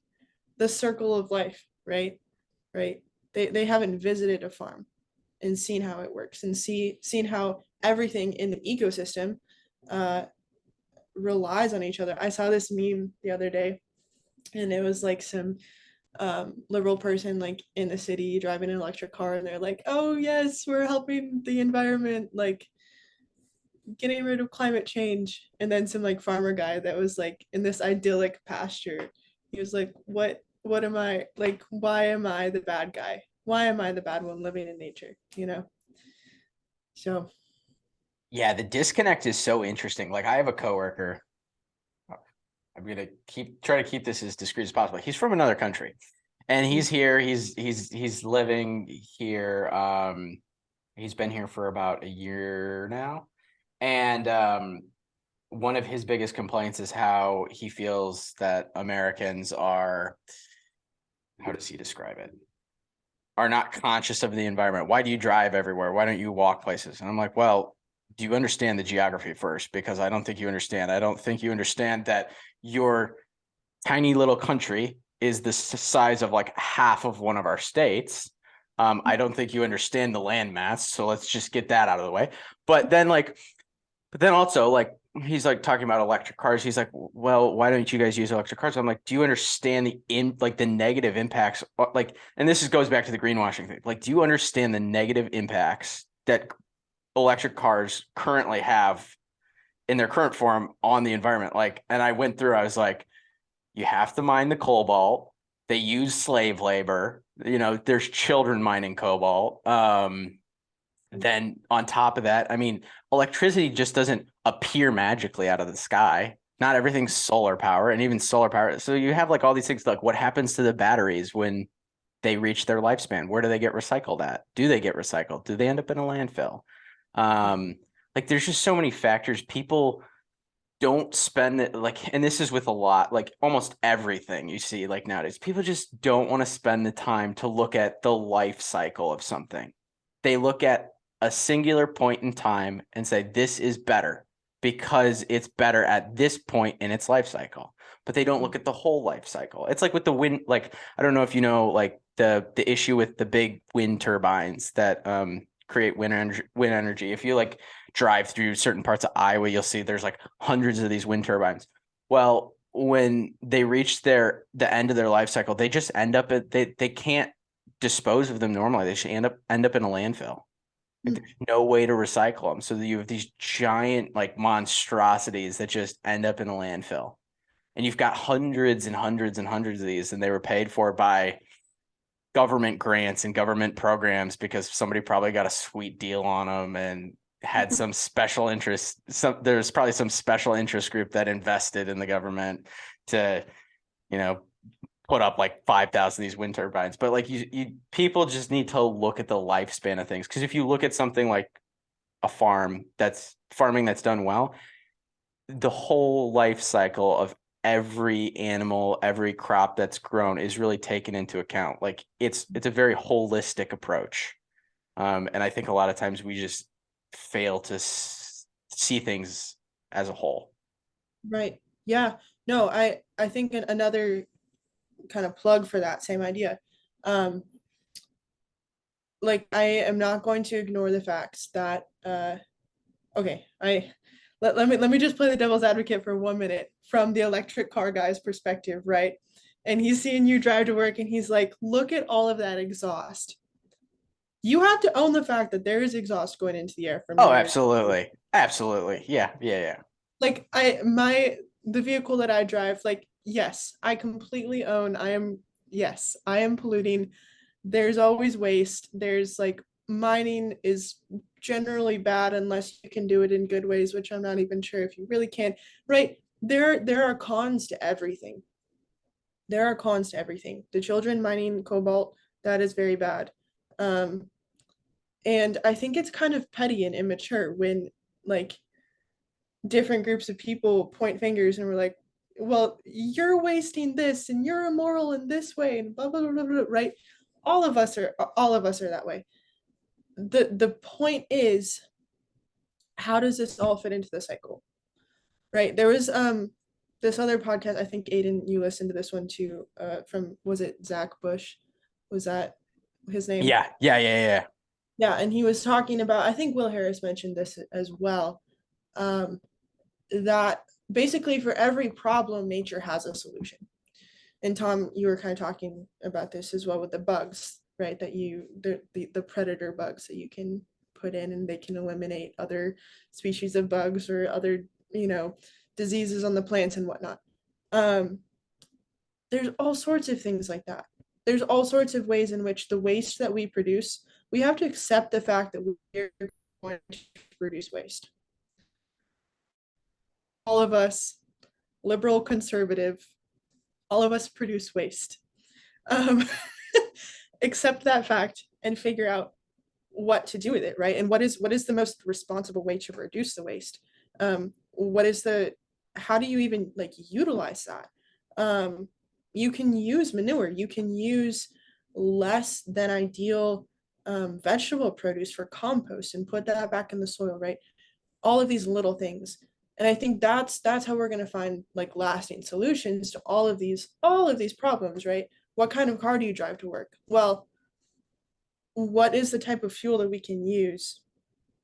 the circle of life, right? Right. They haven't visited a farm and seen how it works and seen how everything in the ecosystem relies on each other. I saw this meme the other day, and it was like some liberal person like in the city driving an electric car, and they're like, oh yes, we're helping the environment, like getting rid of climate change. And then some like farmer guy that was like in this idyllic pasture, he was like, what am I, like, why am I the bad guy, why am I the bad one living in nature, you know? So Yeah, the disconnect is so interesting. Like I have a coworker. I'm gonna try to keep this as discreet as possible. He's from another country, and he's here. He's living here. He's been here for about a year now, and one of his biggest complaints is how he feels that Americans are. How does he describe it? Are not conscious of the environment. Why do you drive everywhere? Why don't you walk places? And I'm like, well, do you understand the geography first? Because I don't think you understand. I don't think you understand that your tiny little country is the size of like half of one of our states. I don't think you understand the land mass. So let's just get that out of the way. But then also like, he's like talking about electric cars. He's like, well, why don't you guys use electric cars? I'm like, do you understand the negative impacts? Like, and goes back to the greenwashing thing. Like, do you understand the negative impacts that electric cars currently have in their current form on the environment? Like, and I went through, I was like, you have to mine the cobalt. They use slave labor. You know, there's children mining cobalt. Then on top of that, I mean, electricity just doesn't appear magically out of the sky. Not everything's solar power, and even solar power. So you have like all these things, like what happens to the batteries when they reach their lifespan? Where do they get recycled at? Do they get recycled? Do they end up in a landfill? Like there's just so many factors. People don't spend it, like, and this is with a lot, like almost everything you see like nowadays, people just don't want to spend the time to look at the life cycle of something. They look at a singular point in time and say, this is better because it's better at this point in its life cycle, but they don't look at the whole life cycle. It's like with the wind, like, I don't know if you know, like the issue with the big wind turbines that create wind energy. If you like drive through certain parts of Iowa, you'll see there's like hundreds of these wind turbines. Well, when they reach the end of their life cycle, they just end up they can't dispose of them normally. They should end up in a landfill. Like, there's no way to recycle them. So you have these giant like monstrosities that just end up in a landfill. And you've got hundreds and hundreds and hundreds of these, and they were paid for by government grants and government programs because somebody probably got a sweet deal on them and had some special interest. There's probably some special interest group that invested in the government to, you know, put up like 5,000 of these wind turbines. But like you people just need to look at the lifespan of things. Because if you look at something like a farming that's done well, the whole life cycle of every animal, every crop that's grown is really taken into account. Like it's a very holistic approach. And I think a lot of times we just fail to see things as a whole. Right. Yeah. No, I think another kind of plug for that same idea. Like I am not going to ignore the facts that okay, let me just play the devil's advocate for 1 minute from the electric car guy's perspective, right? And he's seeing you drive to work and he's like, look at all of that exhaust. You have to own the fact that there is exhaust going into the air from Oh, your absolutely. Absolutely. Yeah. like the vehicle that I drive, like, yes, I completely own. Yes, I am polluting. There's always waste. There's like mining is generally bad unless you can do it in good ways, which I'm not even sure if you really can. Right? There are cons to everything. There are cons to everything. The children mining cobalt, that is very bad. And I think it's kind of petty and immature when like different groups of people point fingers and we're like, well, you're wasting this and you're immoral in this way and blah blah blah, blah, blah, right? All of us are that way. The point is, how does this all fit into the cycle? Right? There was this other podcast, I think Aiden, you listened to this one too, from was it Zach Bush? Was that his name? Yeah. Yeah, and he was talking about, I think Will Harris mentioned this as well, that basically for every problem, nature has a solution. And Tom, you were kind of talking about this as well with the bugs, right? That the predator bugs that you can put in and they can eliminate other species of bugs or other, diseases on the plants and whatnot. There's all sorts of things like that. There's all sorts of ways in which the waste that we produce, we have to accept the fact that we're going to produce waste. All of us, liberal, conservative, all of us produce waste. Accept that fact and figure out what to do with it, right? And what is the most responsible way to reduce the waste? How do you even like utilize that? You can use manure, you can use less than ideal vegetable produce for compost and put that back in the soil, right? All of these little things. And I think that's how we're going to find like lasting solutions to all of these problems, right? What kind of car do you drive to work? Well, what is the type of fuel that we can use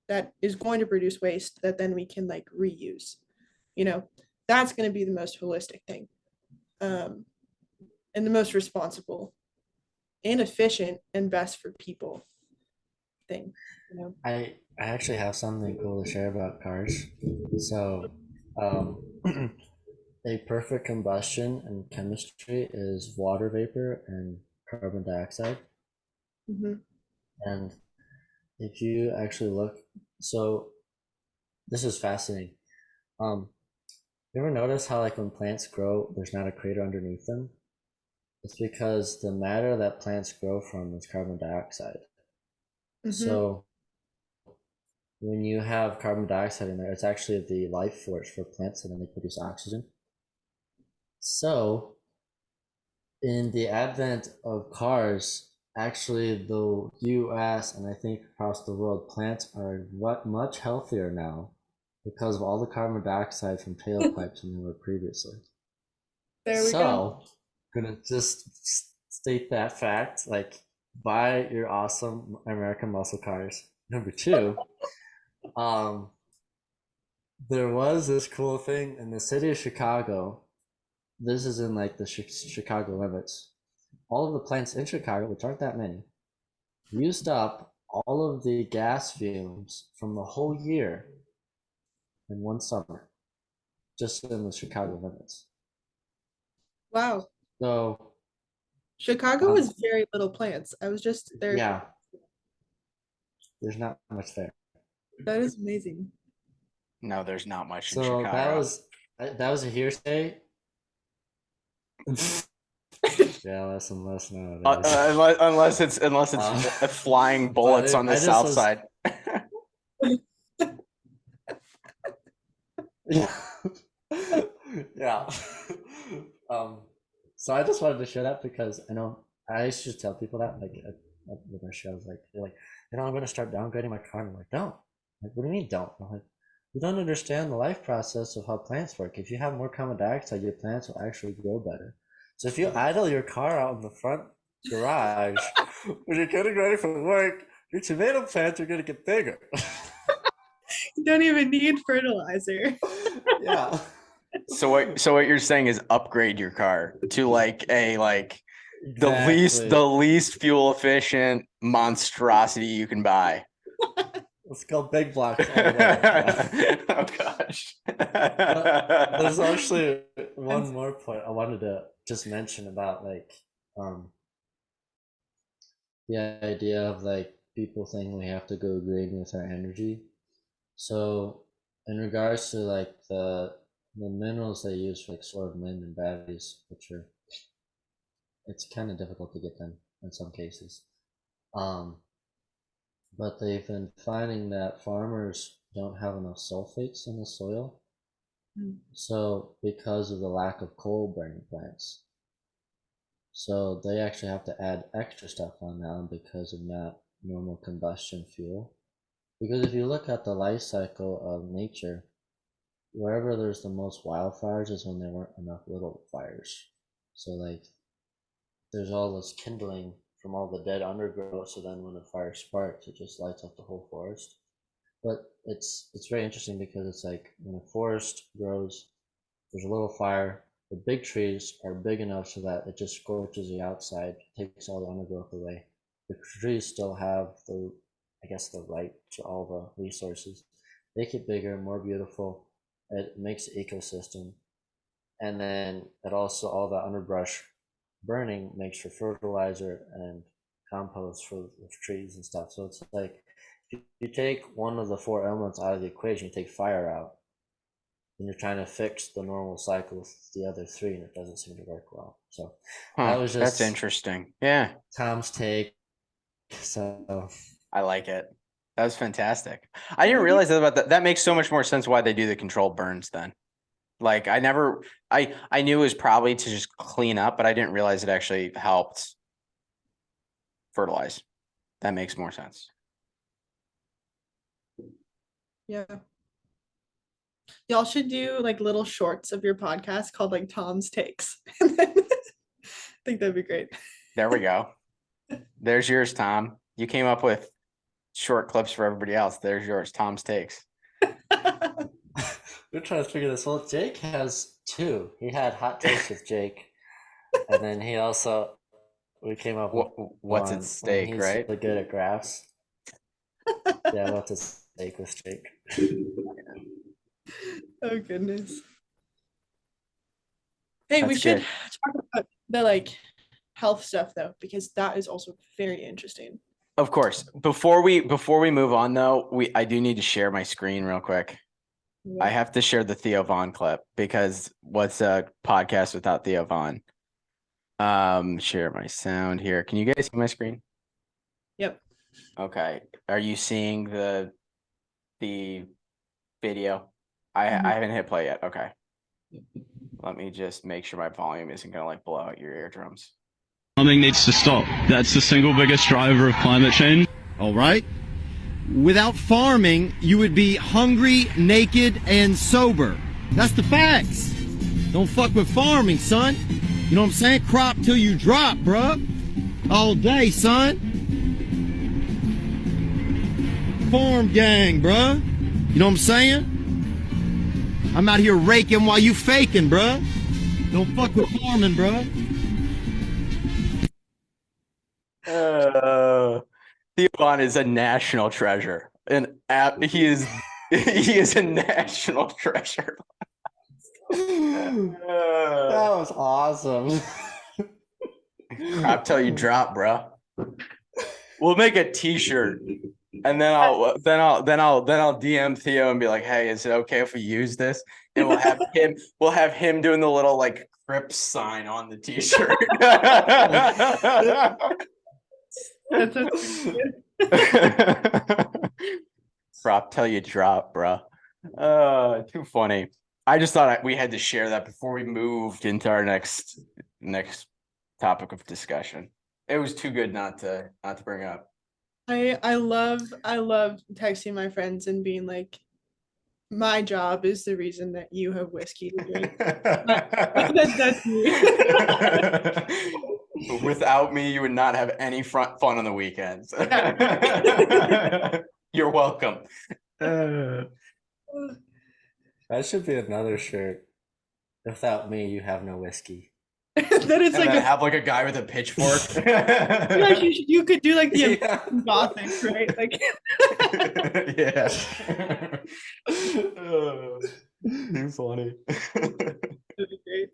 that is going to produce waste that then we can like reuse? That's going to be the most holistic thing, and the most responsible and efficient and best for people thing. I actually have something cool to share about cars. So, a perfect combustion in chemistry is water vapor and carbon dioxide. Mm-hmm. And if you actually look, so this is fascinating. You ever notice how like when plants grow, there's not a crater underneath them? It's because the matter that plants grow from is carbon dioxide. Mm-hmm. So when you have carbon dioxide in there, it's actually the life force for plants and then they produce oxygen. So in the advent of cars, actually the US and I think across the world, plants are much healthier now because of all the carbon dioxide from tailpipes than they were previously. There we go. Gonna just state that fact, like buy your awesome American muscle cars. Number two, there was this cool thing in the city of Chicago. This is in like the Chicago limits. All of the plants in Chicago, which aren't that many, used up all of the gas fumes from the whole year in one summer, just in the Chicago limits. Wow. So Chicago is very little plants. I was just there. Yeah. There's not much there. That is amazing. No, there's not much in So Chicago. that was a hearsay. Yeah, less and less nowadays. Unless it's flying bullets on the I just south was- side. Yeah. Yeah. So I just wanted to share that because I know I used to tell people that with my shows, like they're like, I'm gonna start downgrading my car. And I'm like, don't. Like, what do you mean don't? I'm like, you don't understand the life process of how plants work. If you have more carbon dioxide, your plants will actually grow better. So if you idle your car out in the front garage when you're getting ready for work, your tomato plants are gonna get bigger. You don't even need fertilizer. Yeah. So what you're saying is upgrade your car to like Exactly. the least fuel efficient monstrosity you can buy. Let's go big blocks all the way. Oh gosh. There's actually one more point I wanted to just mention about the idea of like people thinking we have to go green with our energy. So in regards to like the minerals they use for like solar and wind and batteries, it's kind of difficult to get them in some cases. But they've been finding that farmers don't have enough sulfates in the soil. So because of the lack of coal burning plants. So they actually have to add extra stuff on now because of not normal combustion fuel. Because if you look at the life cycle of nature, wherever there's the most wildfires is when there weren't enough little fires. So like there's all this kindling from all the dead undergrowth, so then when the fire sparks, it just lights up the whole forest. But it's very interesting because it's like when a forest grows, there's a little fire. The big trees are big enough so that it just scorches the outside, takes all the undergrowth away. The trees still have the right to all the resources. They get bigger, more beautiful. It makes the ecosystem, and then it also all the underbrush burning makes for fertilizer and compost for the trees and stuff. So it's like if you take one of the four elements out of the equation, you take fire out, and you're trying to fix the normal cycle with the other three, and it doesn't seem to work well. So that was just that's interesting. Yeah, Tom's take. So I like it. That was fantastic. I didn't realize that about that. That makes so much more sense why they do the controlled burns then. Like I knew it was probably to just clean up, but I didn't realize it actually helped fertilize. That makes more sense. Yeah. Y'all should do like little shorts of your podcast called like Tom's Takes. I think that'd be great. There we go. There's yours, Tom. You came up with short clips for everybody else. There's yours, Tom's Takes. we're trying to figure this. Well, Jake has two. He had hot takes with Jake, and then we came up with What's one at stake, when he's right? really good at graphs. Yeah, what's at stake with Jake? Oh goodness. Hey, we That's should good. talk about the like health stuff though, because that is also very interesting. Of course. Before we move on though, I do need to share my screen real quick. Yeah. I have to share the Theo Vaughn clip because what's a podcast without Theo Vaughn? Share my sound here. Can you guys see my screen? Yep. Okay. Are you seeing the video? I haven't hit play yet. Okay. Let me just make sure my volume isn't gonna like blow out your eardrums. Farming needs to stop. That's the single biggest driver of climate change. All right? Without farming, you would be hungry, naked, and sober. That's the facts. Don't fuck with farming, son. You know what I'm saying? Crop till you drop, bruh. All day, son. Farm gang, bruh. You know what I'm saying? I'm out here raking while you faking, bruh. Don't fuck with farming, bruh. Theo Vaughn is a national treasure, and he is a national treasure. That was awesome. Crap till you drop, bro. We'll make a T-shirt, and then I'll DM Theo and be like, "Hey, is it okay if we use this?" And we'll have him doing the little like Crip sign on the t-shirt. That's Drop till you drop, bro. Too funny. I just thought we had to share that before we moved into our next topic of discussion. It was too good not to bring up. I love texting my friends and being like, my job is the reason that you have whiskey to drink. That's me. Without me, you would not have any fun on the weekends. You're welcome. That should be another shirt. Without me, you have no whiskey. That is And like then have like a guy with a pitchfork. yeah, you could do like the Yeah. Gothic, right? Like Yeah. Too funny. that'd be great.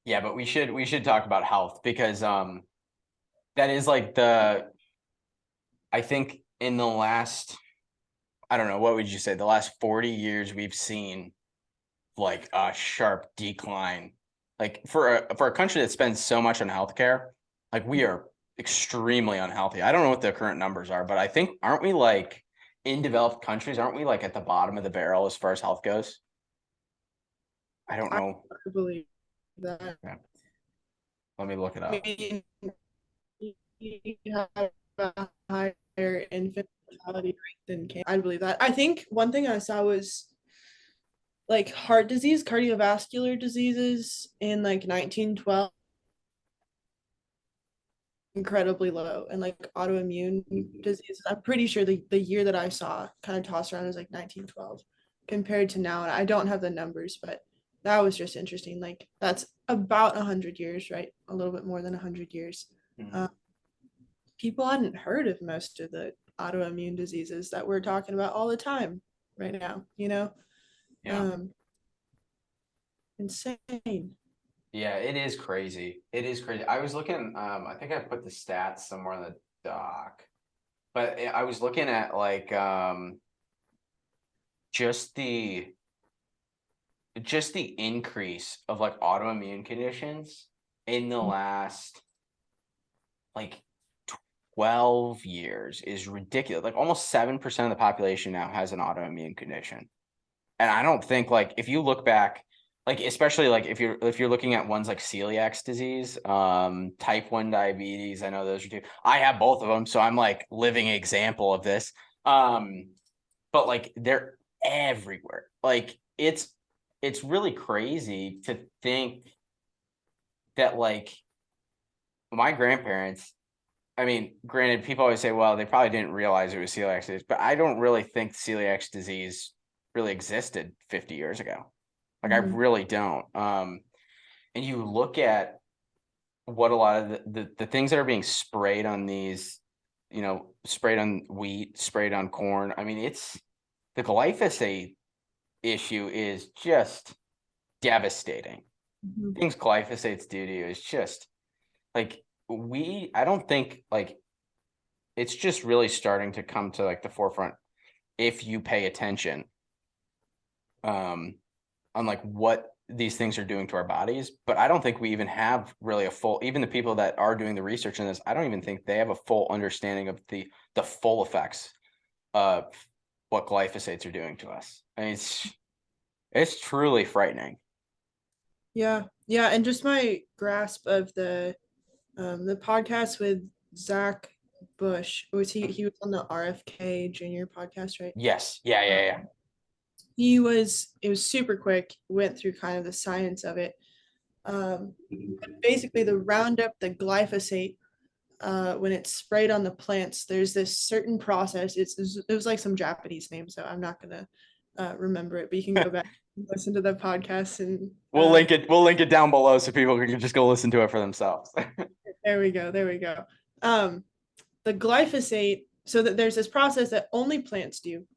Yeah, but we should talk about health because that is like I think in the last, I don't know, what would you say, the last 40 years we've seen like a sharp decline. Like for a country that spends so much on healthcare, like we are extremely unhealthy. I don't know what the current numbers are, but I think aren't we like in developed countries, aren't we like at the bottom of the barrel as far as health goes? I don't know. I believe that. Let me look it I up. mean, you have a higher infant mortality rate than Canada. I believe that. I think one thing I saw was like heart disease, cardiovascular diseases in like 1912 incredibly low, and like autoimmune diseases. I'm pretty sure the year that I saw kind of tossed around was like 1912 compared to now. And I don't have the numbers, but that was just interesting. Like that's about 100 years, right? A little bit more than 100 years. People hadn't heard of most of the autoimmune diseases that we're talking about all the time right now, you know? Yeah. Insane. Yeah, it is crazy. It is crazy. I was looking, I think I put the stats somewhere in the doc, but I was looking at like just the increase of like autoimmune conditions in the last like 12 years is ridiculous. Like almost 7% of the population now has an autoimmune condition. And I don't think like if you look back, like especially like if you're looking at ones like celiac disease, type 1 diabetes, I know those are two. I have both of them, so I'm like living example of this. But like they're everywhere. Like it's really crazy to think that like my grandparents, I mean, granted, people always say, well, they probably didn't realize it was celiac disease, but I don't really think celiac disease really existed 50 years ago. Like I really don't. And you look at what a lot of the things that are being sprayed on these, you know, sprayed on wheat, sprayed on corn. I mean, it's the glyphosate issue is just devastating. Things glyphosates do to you is just like I don't think like it's just really starting to come to like the forefront if you pay attention on like what these things are doing to our bodies. But I don't think we even have really a full, even the people that are doing the research in this, I don't even think they have a full understanding of the full effects of what glyphosates are doing to us. I mean, it's truly frightening. Yeah, and just my grasp of the podcast with Zach Bush, he was on the RFK Junior podcast, right? Yes. Yeah. It was super quick, went through kind of the science of it. Basically the Roundup, the glyphosate, when it's sprayed on the plants, there's this certain process. It was like some Japanese name, so I'm not gonna remember it, but you can go back and listen to the podcast, and we'll link it down below so people can just go listen to it for themselves. There we go. The glyphosate, so that there's this process that only plants do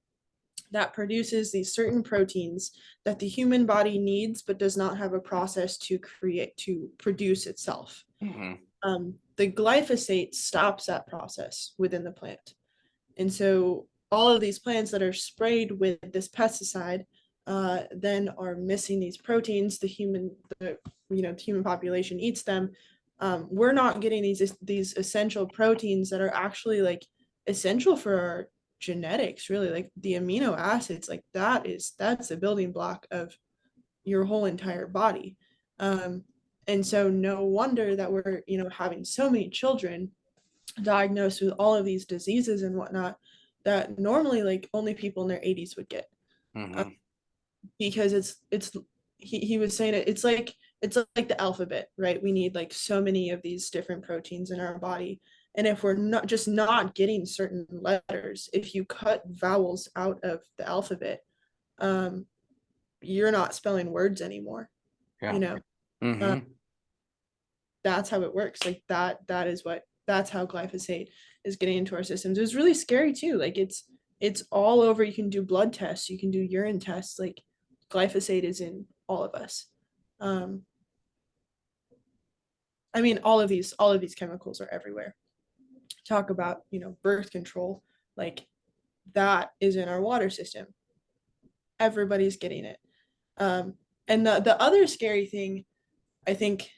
that produces these certain proteins that the human body needs but does not have a process to produce itself. The glyphosate stops that process within the plant. And so all of these plants that are sprayed with this pesticide, then are missing these proteins. The human population eats them. We're not getting these essential proteins that are actually like essential for our genetics, really, like the amino acids. Like that's the building block of your whole entire body. And so no wonder that we're having so many children diagnosed with all of these diseases and whatnot that normally like only people in their 80s would get. Because he was saying it's like the alphabet, right? We need like so many of these different proteins in our body, and if we're not getting certain letters, if you cut vowels out of the alphabet, you're not spelling words anymore. That's how it works. Like that's how glyphosate is getting into our systems. It was really scary too. Like it's all over. You can do blood tests, you can do urine tests. Like glyphosate is in all of us. I mean, all of these chemicals are everywhere. Talk about, birth control, like that is in our water system. Everybody's getting it. And the other scary thing, I think,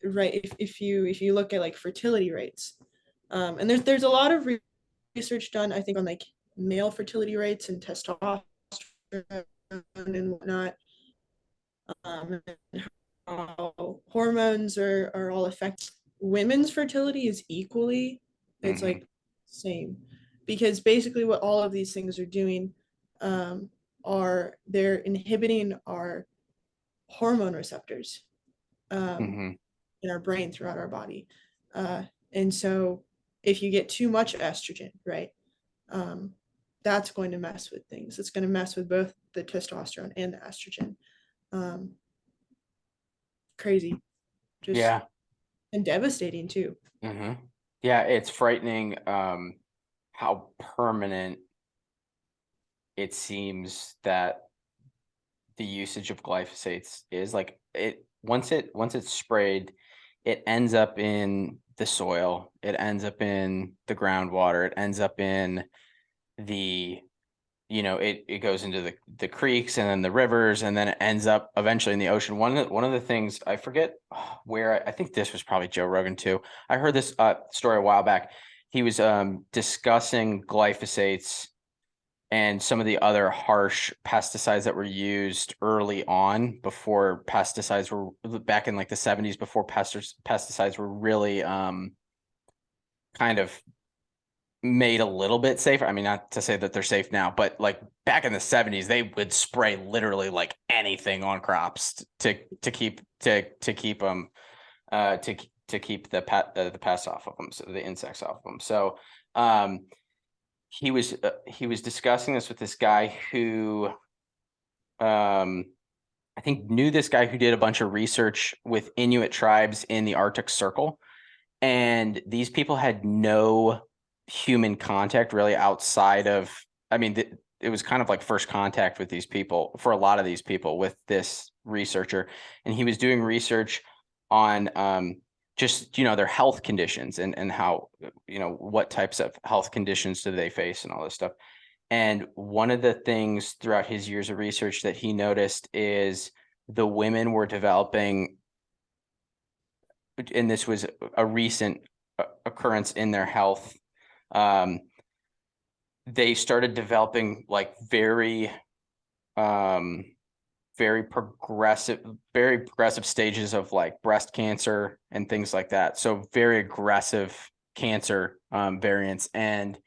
right, if you look at like fertility rates, and there's a lot of research done, I think, on like male fertility rates and testosterone and whatnot, and how hormones are all affected. Women's fertility is equally, it's like same, because basically what all of these things are doing are they're inhibiting our hormone receptors in our brain throughout our body. And so if you get too much estrogen, right, that's going to mess with things. It's going to mess with both the testosterone and the estrogen. Crazy. Just and devastating too. Yeah, it's frightening how permanent it seems that the usage of glyphosates is. Like once it's sprayed, it ends up in the soil, it ends up in the groundwater, it ends up in the it goes into the creeks and then the rivers, and then it ends up eventually in the ocean. One of the things, I forget where, I think this was probably Joe Rogan too. I heard this story a while back. He was discussing glyphosates and some of the other harsh pesticides that were used early on, before pesticides were, back in like the 70s, before pesticides were really kind of made a little bit safer. I mean, not to say that they're safe now, but like back in the 70s, they would spray literally like anything on crops to keep them to keep the pests off of them, so the insects off of them. So he was discussing this with this guy who I think knew this guy who did a bunch of research with Inuit tribes in the Arctic Circle, and these people had no human contact really outside of, I mean, it was kind of like first contact with these people for a lot of these people with this researcher, and he was doing research on just their health conditions and how what types of health conditions do they face and all this stuff. And one of the things throughout his years of research that he noticed is the women were developing, and this was a recent occurrence in their health, they started developing like very progressive stages of like breast cancer and things like that. So very aggressive cancer variants. And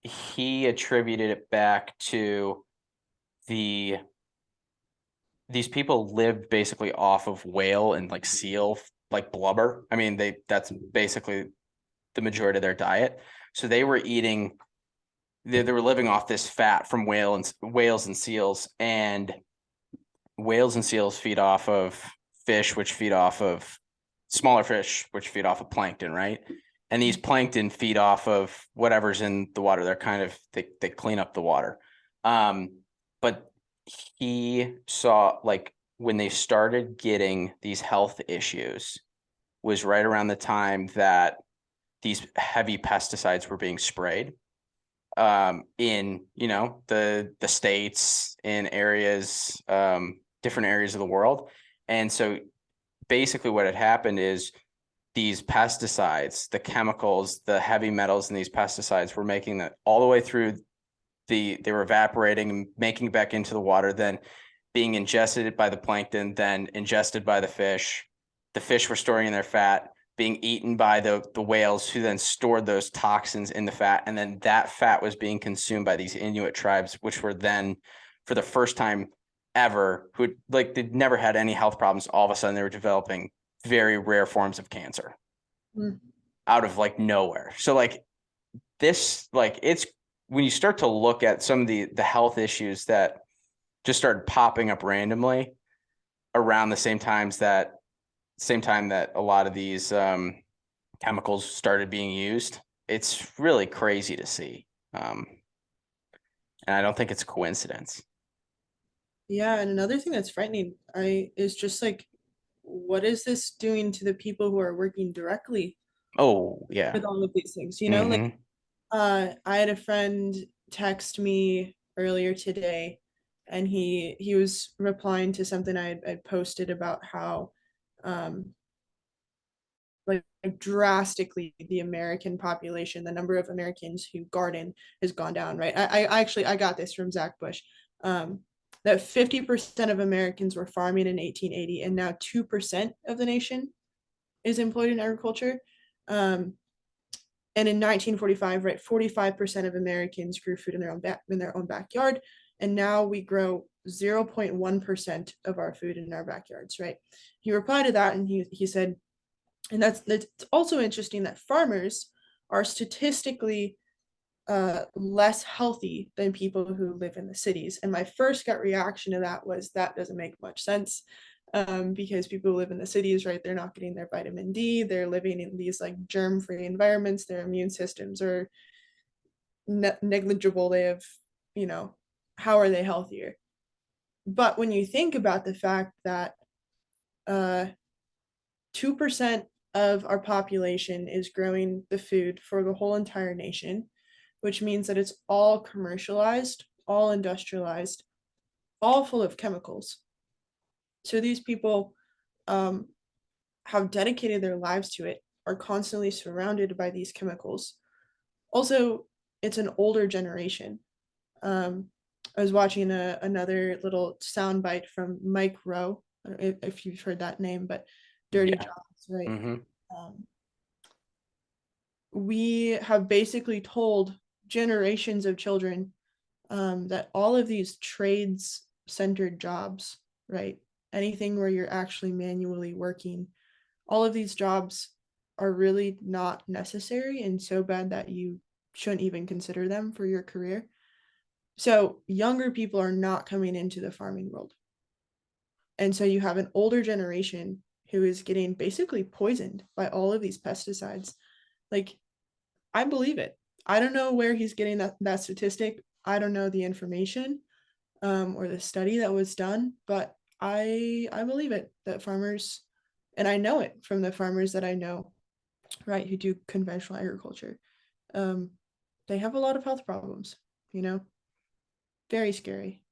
he attributed it back to these people lived basically off of whale and like seal, like blubber. I mean, that's basically the majority of their diet. So they were eating, they were living off this fat from whales and seals, and whales and seals feed off of fish, which feed off of smaller fish, which feed off of plankton, right? And these plankton feed off of whatever's in the water. They're kind of, they clean up the water. But he saw like when they started getting these health issues was right around the time that these heavy pesticides were being sprayed. in, you know, the states, in areas, different areas of the world. And so basically what had happened is these pesticides, the chemicals, the heavy metals in these pesticides were making that all the way through they were evaporating and making it back into the water, then being ingested by the plankton, then ingested by the fish. The fish were storing in their fat, being eaten by the whales, who then stored those toxins in the fat. And then that fat was being consumed by these Inuit tribes, which were then, for the first time ever, who like they'd never had any health problems. All of a sudden they were developing very rare forms of cancer out of like nowhere. So like this, like it's, when you start to look at some of the health issues that just started popping up randomly around the same time that a lot of these chemicals started being used, it's really crazy to see. And I don't think it's a coincidence. Yeah, and another thing that's frightening is just like, what is this doing to the people who are working directly Oh yeah. with all of these things? You know, like I had a friend text me earlier today, and he was replying to something I posted about how like drastically the American population, the number of Americans who garden has gone down, right? I got this from Zach Bush. That 50% of Americans were farming in 1880, and now 2% of the nation is employed in agriculture. And in 1945, right, 45% of Americans grew food in their own backyard, and now we grow 0.1% of our food in our backyards, right? He replied to that, and he said, and that's also interesting that farmers are statistically less healthy than people who live in the cities. And my first gut reaction to that was, that doesn't make much sense. Because people who live in the cities, right, they're not getting their vitamin D, they're living in these like germ-free environments, their immune systems are negligible, they have, you know, how are they healthier? But when you think about the fact that 2% of our population is growing the food for the whole entire nation, which means that it's all commercialized, all industrialized, all full of chemicals. So these people have dedicated their lives to it, are constantly surrounded by these chemicals. Also, it's an older generation. I was watching another little soundbite from Mike Rowe, if you've heard that name, but Dirty Jobs, right? We have basically told generations of children that all of these trades-centered jobs, right? Anything where you're actually manually working, all of these jobs are really not necessary and so bad that you shouldn't even consider them for your career. So younger people are not coming into the farming world. And so you have an older generation who is getting basically poisoned by all of these pesticides. Like, I believe it. I don't know where he's getting that statistic. I don't know the information or the study that was done, but I believe it, that farmers, and I know it from the farmers that I know, right, who do conventional agriculture. They have a lot of health problems, you know, very scary.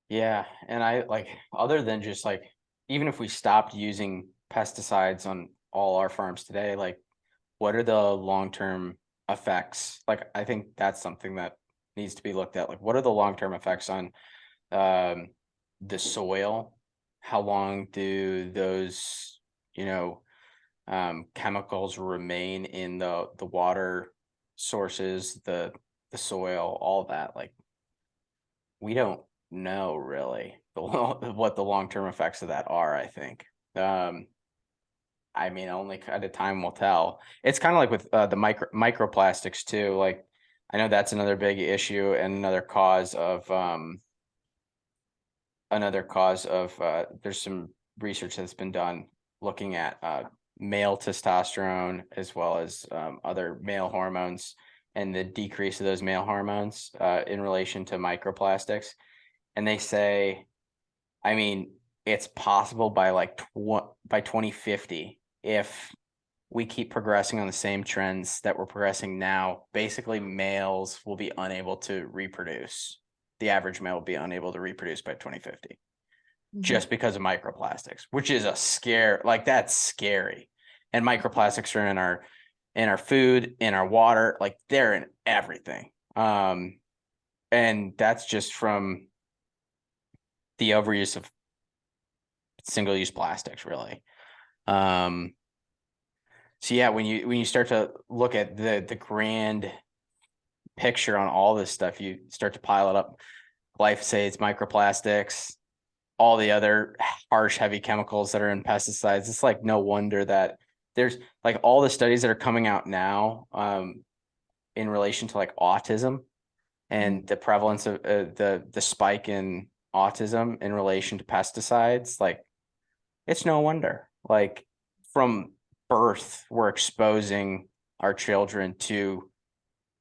Yeah, and I like, other than just like, even if we stopped using pesticides on all our farms today, like what are the long-term effects? Like I think that's something that needs to be looked at. Like what are the long-term effects on the soil? How long do those, you know, chemicals remain in the water sources, the soil, all that? Like we don't know really what the long-term effects of that are, I think. I mean, only kind of time will tell. It's kind of like with the microplastics too. Like I know that's another big issue and another cause of there's some research that's been done looking at male testosterone as well as other male hormones and the decrease of those male hormones in relation to microplastics. And they say, I mean, it's possible by like by 2050, if we keep progressing on the same trends that we're progressing now, basically males will be unable to reproduce. The average male will be unable to reproduce by 2050 just because of microplastics, which is a scare. Like, that's scary. And microplastics are in our food, in our water, like they're in everything. And that's just from the overuse of single-use plastics, really. So yeah, when you start to look at the grand picture on all this stuff, you start to pile it up. Glyphosates, microplastics, all the other harsh, heavy chemicals that are in pesticides. It's like no wonder that there's like all the studies that are coming out now in relation to like autism and the prevalence of the spike in autism in relation to pesticides. Like, it's no wonder. Like, from birth, we're exposing our children to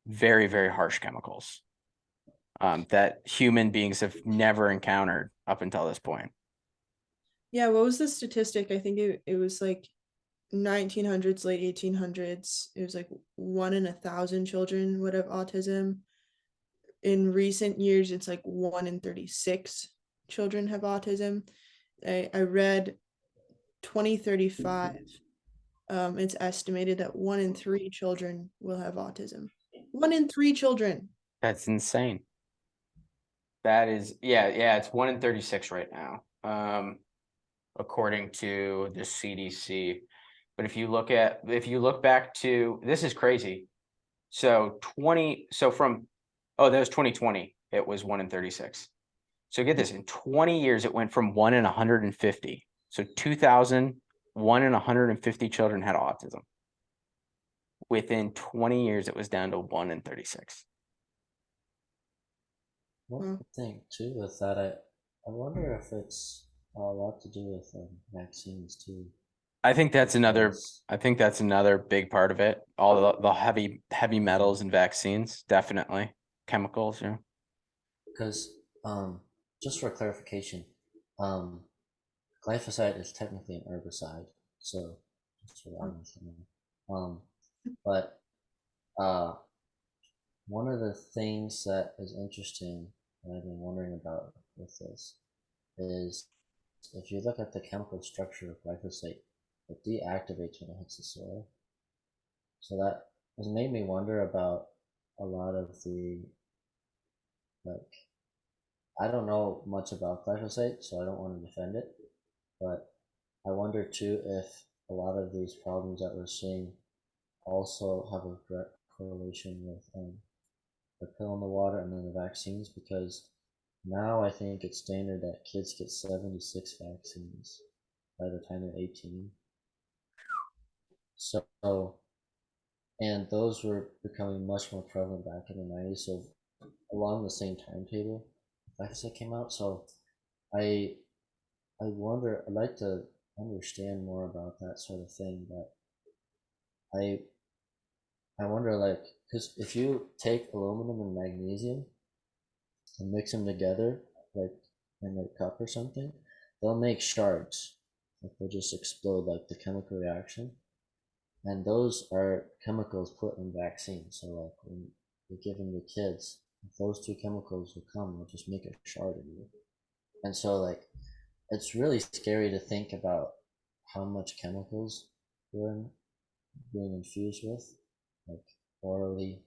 very, very harsh chemicals that human beings have never encountered up until this point. Yeah, what was the statistic? I think it was like 1900s, late 1800s. It was like 1 in 1,000 children would have autism. In recent years, it's like 1 in 36 children have autism. I read 2035. It's estimated that 1 in 3 children will have autism. 1 in 3 children. That's insane. That is, yeah, it's 1 in 36 right now, according to the CDC. But if you look back to, this is crazy. So that was 2020. It was 1 in 36. So get this, in 20 years, it went from 1 in 150. So 2000, 1 in 150 children had autism. Within 20 years, it was down to 1 in 36. One thing too with that, I wonder if it's a lot to do with vaccines too. I think that's another. Because- I think that's another big part of it. All the heavy metals in vaccines, definitely chemicals. Yeah. Because just for clarification, glyphosate is technically an herbicide, so just for that, but one of the things that is interesting that I've been wondering about with this is if you look at the chemical structure of glyphosate, it deactivates when it hits the soil. So that has made me wonder about a lot of the, like, I don't know much about glyphosate, so I don't want to defend it, but I wonder too if a lot of these problems that we're seeing also have a direct correlation with the pill in the water and then the vaccines, because now I think it's standard that kids get 76 vaccines by the time they're 18. So, and those were becoming much more prevalent back in the 90s, so along the same timetable, vaccine came out. So I wonder, I'd like to understand more about that sort of thing, but I wonder, like, because if you take aluminum and magnesium and mix them together, like in a cup or something, they'll make shards. Like, they'll just explode, like the chemical reaction. And those are chemicals put in vaccines. So, like, when you're giving the kids, if those two chemicals will come, they'll just make a shard in you. And so, like, it's really scary to think about how much chemicals we're being infused with, like orally,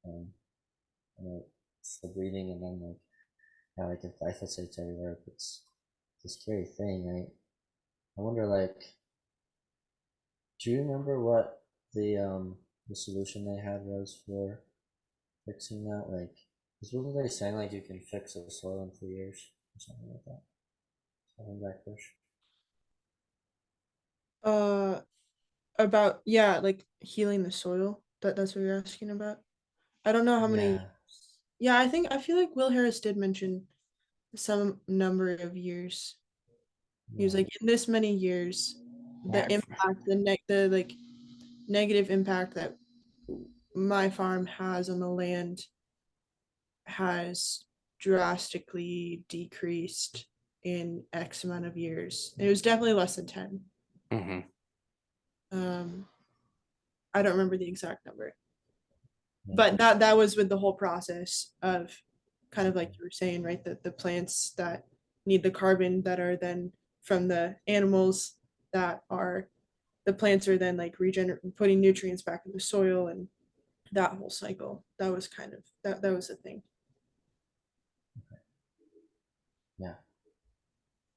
for breathing, and then like if glyphosate's everywhere, it's a scary thing. I wonder, like, do you remember what the solution they had was for fixing that? Like, because wasn't they saying like you can fix the soil in 3 years or something like that? Something back push. About, yeah, like healing the soil. That's what you're asking about. I don't know how many. Yeah, I feel like Will Harris did mention some number of years. He was like, in this many years, the impact, the like negative impact that my farm has on the land has drastically decreased in X amount of years. It was definitely less than 10. Mm-hmm. I don't remember the exact number. Yeah. But that was with the whole process of kind of like you were saying, right? The plants that need the carbon that are then from the animals that are the plants are then like putting nutrients back in the soil, and that whole cycle. That was kind of that was the thing. Yeah.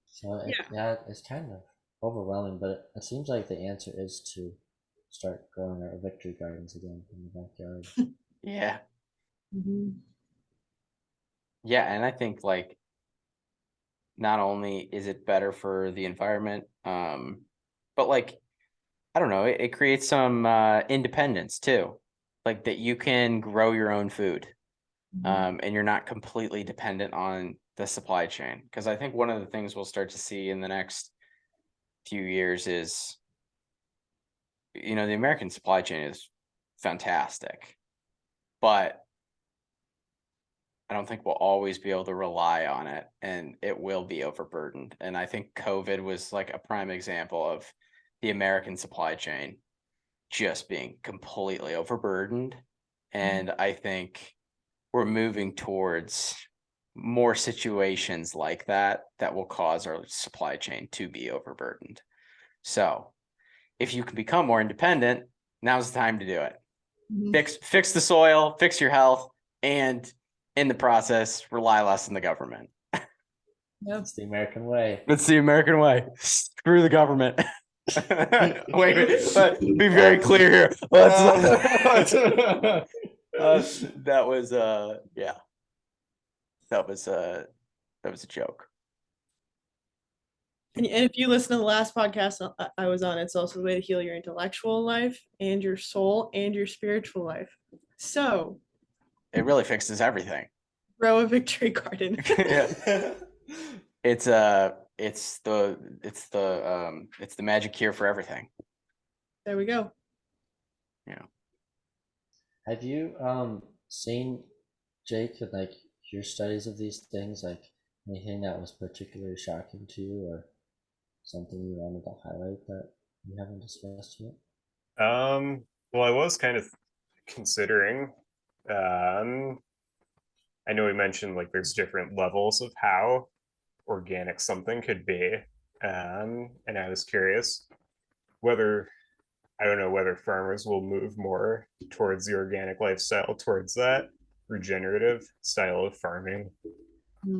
So yeah, it's kind of overwhelming, but it seems like the answer is to start growing our victory gardens again in the backyard. Yeah. Mm-hmm. Yeah, and I think like not only is it better for the environment, but like I don't know, it creates some independence too. Like that you can grow your own food. And you're not completely dependent on the supply chain. Because I think one of the things we'll start to see in the next few years is, the American supply chain is fantastic, but I don't think we'll always be able to rely on it, and it will be overburdened. And I think COVID was like a prime example of the American supply chain just being completely overburdened. And I think we're moving towards more situations like that will cause our supply chain to be overburdened. So if you can become more independent, now's the time to do it. Fix the soil, fix your health, and in the process, rely less on the government. It's the American way. It's the American way. Screw the government. Wait, but be very clear here. That was yeah. That was a joke. And if you listen to the last podcast I was on, it's also a way to heal your intellectual life and your soul and your spiritual life. So it really fixes everything. Grow a victory garden. Yeah. It's the magic cure for everything. There we go. Yeah. Have you seen, Jake, like your studies of these things, like anything that was particularly shocking to you or something you wanted to highlight that you haven't discussed yet? Well, I was kind of considering, I know we mentioned like there's different levels of how organic something could be. And I was curious whether, I don't know, whether farmers will move more towards the organic lifestyle, towards that regenerative style of farming.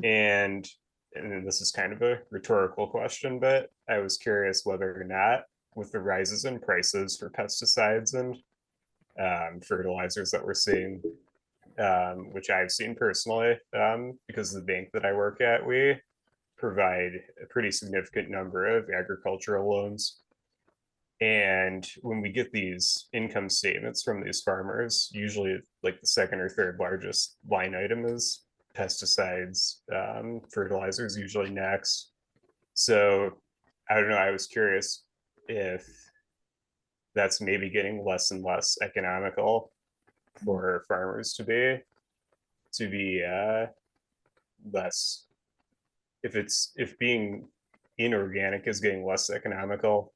And this is kind of a rhetorical question, but I was curious whether or not, with the rises in prices for pesticides and fertilizers that we're seeing, which I've seen personally, because the bank that I work at, we provide a pretty significant number of agricultural loans. And when we get these income statements from these farmers, usually like the second or third largest line item is pesticides, fertilizers usually next. So I don't know, I was curious if that's maybe getting less and less economical for farmers to be less, if being inorganic is getting less economical,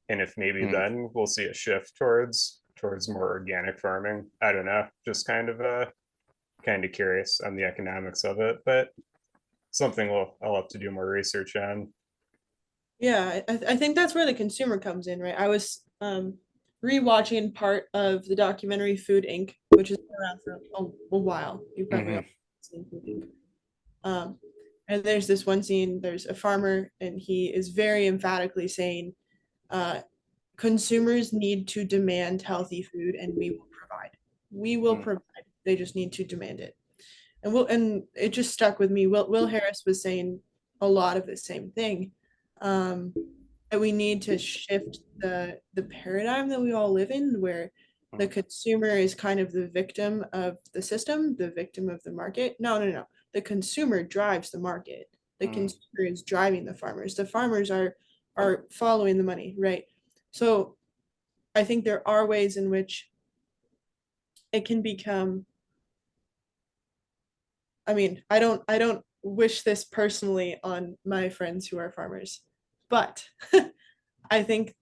and if maybe then we'll see a shift towards more organic farming. I don't know, just kind of curious on the economics of it, but something I'll have to do more research on. Yeah, I think that's where the consumer comes in, right? I was rewatching part of the documentary Food Inc., which has been around for a while. You probably all seen Food Inc. And there's this one scene, there's a farmer, and he is very emphatically saying, consumers need to demand healthy food, and we will provide. We will provide. They just need to demand it. And it just stuck with me. Will Harris was saying a lot of the same thing. That we need to shift the paradigm that we all live in, where the consumer is kind of the victim of the system, the victim of the market. No. The consumer drives the market. The consumer is driving the farmers. The farmers are following the money, right? So I think there are ways in which it can become, I mean, I don't wish this personally on my friends who are farmers, but I think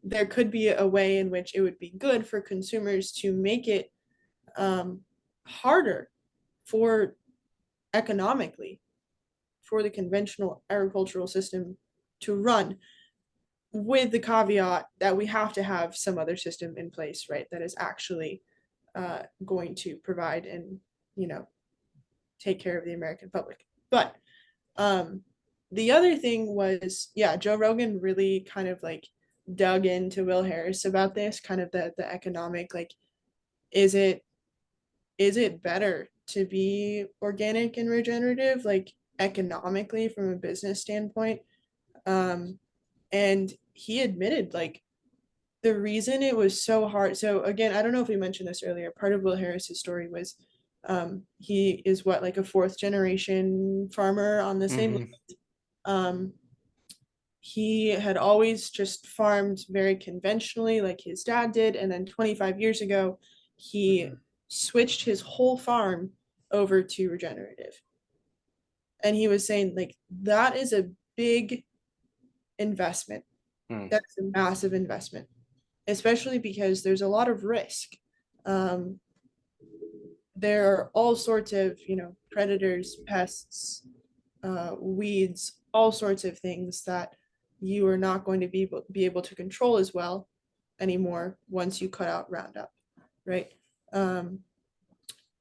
there could be a way in which it would be good for consumers to make it harder for economically for the conventional agricultural system to run, with the caveat that we have to have some other system in place, right, that is actually going to provide and, you know, take care of the American public. But the other thing was, yeah, Joe Rogan really kind of like dug into Will Harris about this, kind of the economic, like, is it better to be organic and regenerative, like economically from a business standpoint? And he admitted, like, the reason it was so hard. So again, I don't know if we mentioned this earlier. Part of Will Harris's story was he is what, like a fourth generation farmer on the same land. He had always just farmed very conventionally like his dad did, and then 25 years ago he switched his whole farm over to regenerative. And he was saying, like, that is a big investment. That's a massive investment, especially because there's a lot of risk. There are all sorts of, you know, predators, pests, weeds, all sorts of things that you are not going to be able to control as well anymore once you cut out Roundup, right?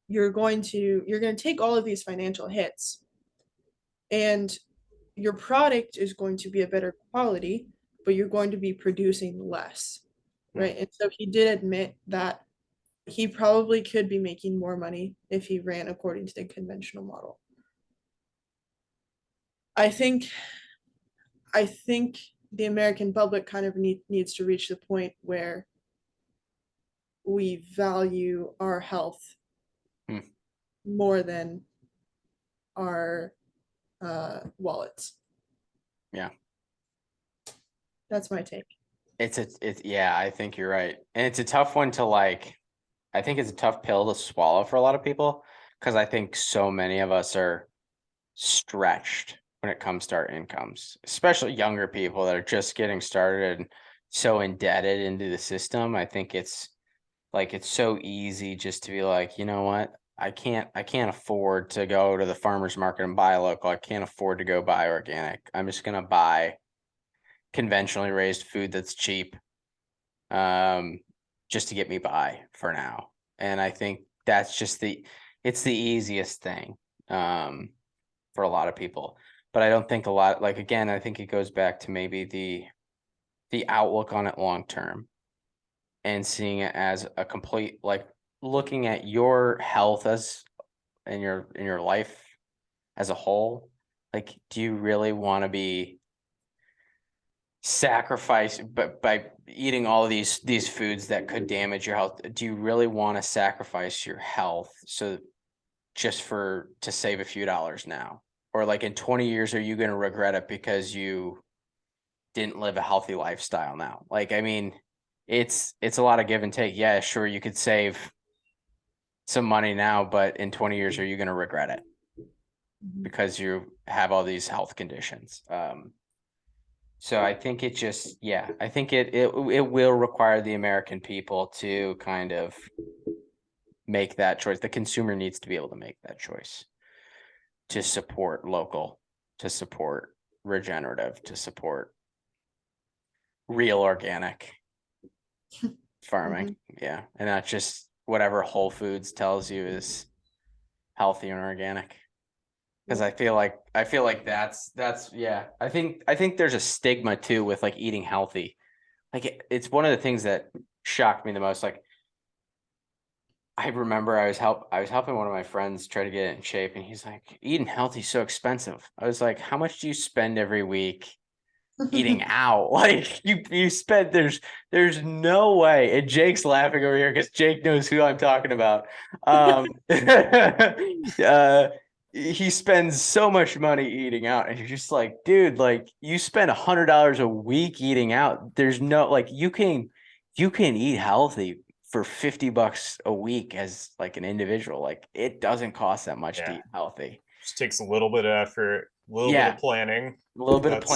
You're going to take all of these financial hits, and your product is going to be a better quality, but you're going to be producing less, right? And so he did admit that he probably could be making more money if he ran according to the conventional model. I think the American public kind of needs to reach the point where we value our health more than our wallets. Yeah. That's my take. Yeah, I think you're right. And it's a tough one to, like, I think it's a tough pill to swallow for a lot of people, because I think so many of us are stretched when it comes to our incomes, especially younger people that are just getting started and so indebted into the system. I think it's like, it's so easy just to be like, you know what? I can't afford to go to the farmer's market and buy local. I can't afford to go buy organic. I'm just going to buy conventionally raised food that's cheap, just to get me by for now. And I think that's just it's the easiest thing for a lot of people. But I don't think like, again, I think it goes back to maybe the outlook on it long term, and seeing it as a complete, like, looking at your health as in your life as a whole. Like, do you really want to be sacrificed by eating all of these foods that could damage your health? Do you really want to sacrifice your health so just to save a few dollars now? Or, like, in 20 years, are you going to regret it because you didn't live a healthy lifestyle now? Like, I mean, it's a lot of give and take. Yeah, sure, you could save some money now, but in 20 years, are you going to regret it because you have all these health conditions? So I think it just, yeah, I think it will require the American people to kind of make that choice. The consumer needs to be able to make that choice to support local, to support regenerative, to support real organic farming. Yeah. And not just whatever Whole Foods tells you is healthy and organic. Because I feel like that's yeah. I think there's a stigma too with, like, eating healthy. Like, it's one of the things that shocked me the most. Like, I remember I was helping one of my friends try to get in shape, and he's like, eating healthy is so expensive. I was like, how much do you spend every week eating out? Like, you spend, there's no way. And Jake's laughing over here because Jake knows who I'm talking about. He spends so much money eating out, and you're just like, dude, like, you spend $100 a week eating out. There's no, like, you can eat healthy for $50 a week as, like, an individual. Like, it doesn't cost that much to eat healthy. Just takes a little bit of effort. little bit Yeah. of planning. A little bit of That's,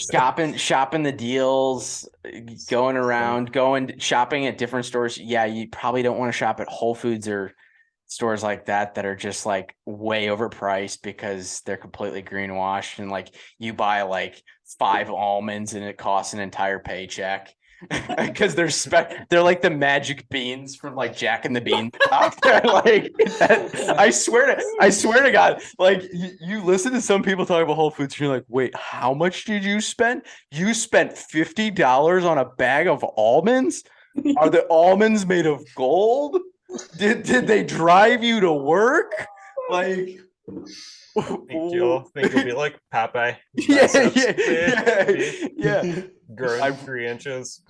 planning, shopping the deals, going around, shopping at different stores. Yeah, you probably don't want to shop at Whole Foods or stores like that are just like way overpriced because they're completely greenwashed, and like you buy like 5 almonds and it costs an entire paycheck because they're like the magic beans from like Jack and the Beanstalk. Like I swear to God, like you listen to some people talk about Whole Foods, and you're like, wait, how much did you spend? You spent $50 on a bag of almonds? Are the almonds made of gold? Did they drive you to work? Like, think you'll be like Popeye. Yeah. Growing 3 inches.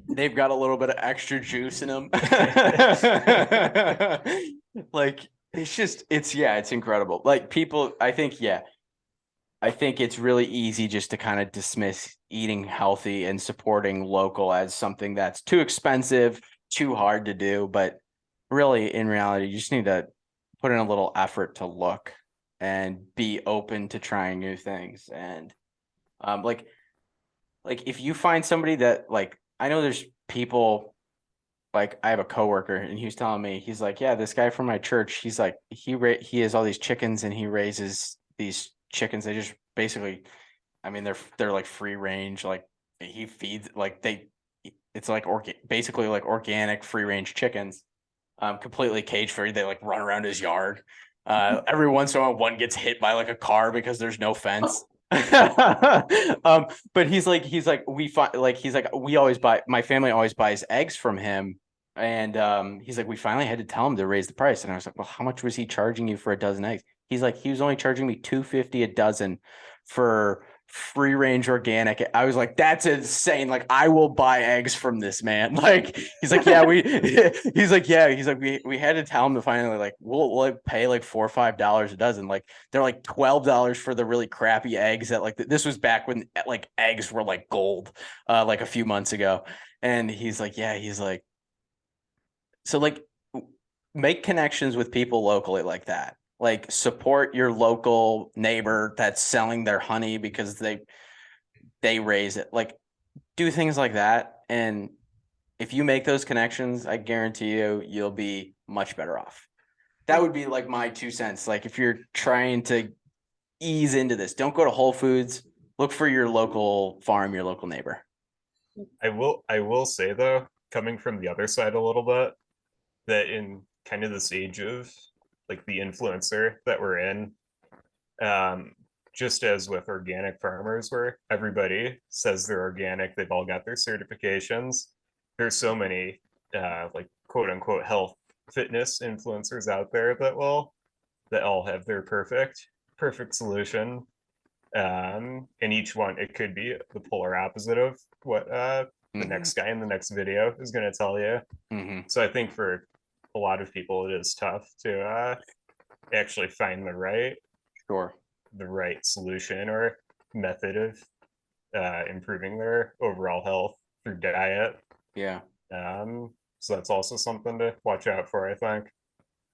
They've got a little bit of extra juice in them. Like, it's incredible. Like people, I think it's really easy just to kind of dismiss eating healthy and supporting local as something that's too expensive, too hard to do. But really, in reality, you just need to put in a little effort to look and be open to trying new things. And like if you find somebody that, like, I know there's people, like I have a coworker and he was telling me, he's like, yeah, this guy from my church, he's like, he has all these chickens and he raises these chickens. They just basically, I mean, they're like free range, like he feeds, like it's like basically like organic free range chickens, completely cage free. They like run around his yard. Every once in a while, one gets hit by like a car because there's no fence. But he's like we always buy, my family always buys eggs from him, and he's like, we finally had to tell him to raise the price. And I was like, well, how much was he charging you for a dozen eggs? He's like, he was only charging me $2.50 a dozen for free range organic. I was like, that's insane. Like, I will buy eggs from this man. Like, he's like, yeah, we had to tell him to finally, like, we'll like pay like $4 or $5 a dozen. Like, they're like $12 for the really crappy eggs that, like, this was back when like eggs were like gold, like a few months ago. And he's like, so like make connections with people locally like that. Like, support your local neighbor that's selling their honey because they raise it. Like, do things like that. And if you make those connections, I guarantee you'll be much better off. That would be like my 2 cents. Like, if you're trying to ease into this, don't go to Whole Foods. Look for your local farm, your local neighbor. I will say though, coming from the other side a little bit, that in kind of this age of like the influencer that we're in, just as with organic farmers, where everybody says they're organic, they've all got their certifications. There's so many like quote unquote health fitness influencers out there that all have their perfect solution. And each one, it could be the polar opposite of what the next guy in the next video is going to tell you. So I think for a lot of people, it is tough to actually find the right solution or method of improving their overall health through diet. Yeah. So that's also something to watch out for, I think.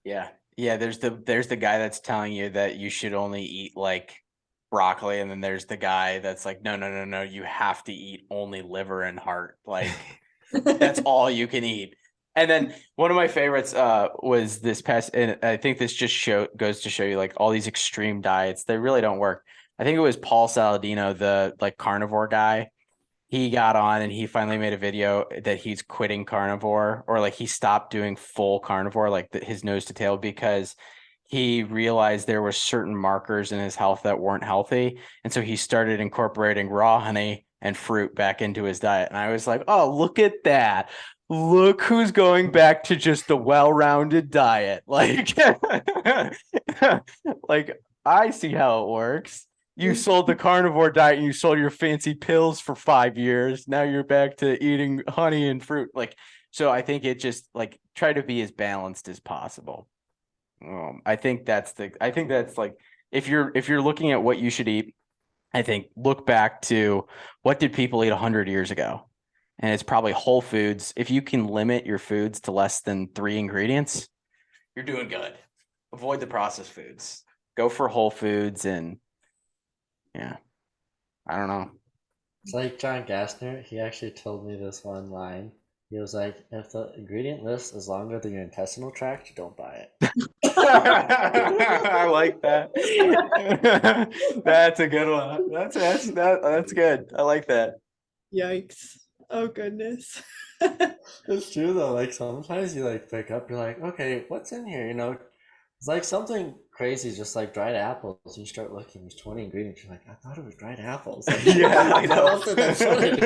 Yeah. There's the guy that's telling you that you should only eat like broccoli, and then there's the guy that's like, no, you have to eat only liver and heart. Like, that's all you can eat. And then one of my favorites was this past, and I think this just goes to show you, like, all these extreme diets, they really don't work. I think it was Paul Saladino, the like carnivore guy. He got on and he finally made a video that he's quitting carnivore, or like he stopped doing full carnivore, like his nose to tail, because he realized there were certain markers in his health that weren't healthy. And so he started incorporating raw honey and fruit back into his diet. And I was like, oh, look at that. Look who's going back to just the well-rounded diet. Like, like, I see how it works. You sold the carnivore diet and you sold your fancy pills for 5 years. Now you're back to eating honey and fruit. Like, so I think it just, like, try to be as balanced as possible. I think that's like, if you're looking at what you should eat, I think look back to what did people eat 100 years ago? And it's probably whole foods. If you can limit your foods to less than 3 ingredients, you're doing good. Avoid the processed foods. Go for Whole Foods and yeah. I don't know. It's like John Gassner. He actually told me this one line. He was like, if the ingredient list is longer than your intestinal tract, don't buy it. I like that. That's a good one. That's good. I like that. Yikes. Oh goodness. It's true though. Like sometimes you like pick up, you're like, okay, what's in here? You know, it's like something crazy, just like dried apples. You start looking, there's 20 ingredients. You're like, I thought it was dried apples. Like, Yeah, I what know. else did they put in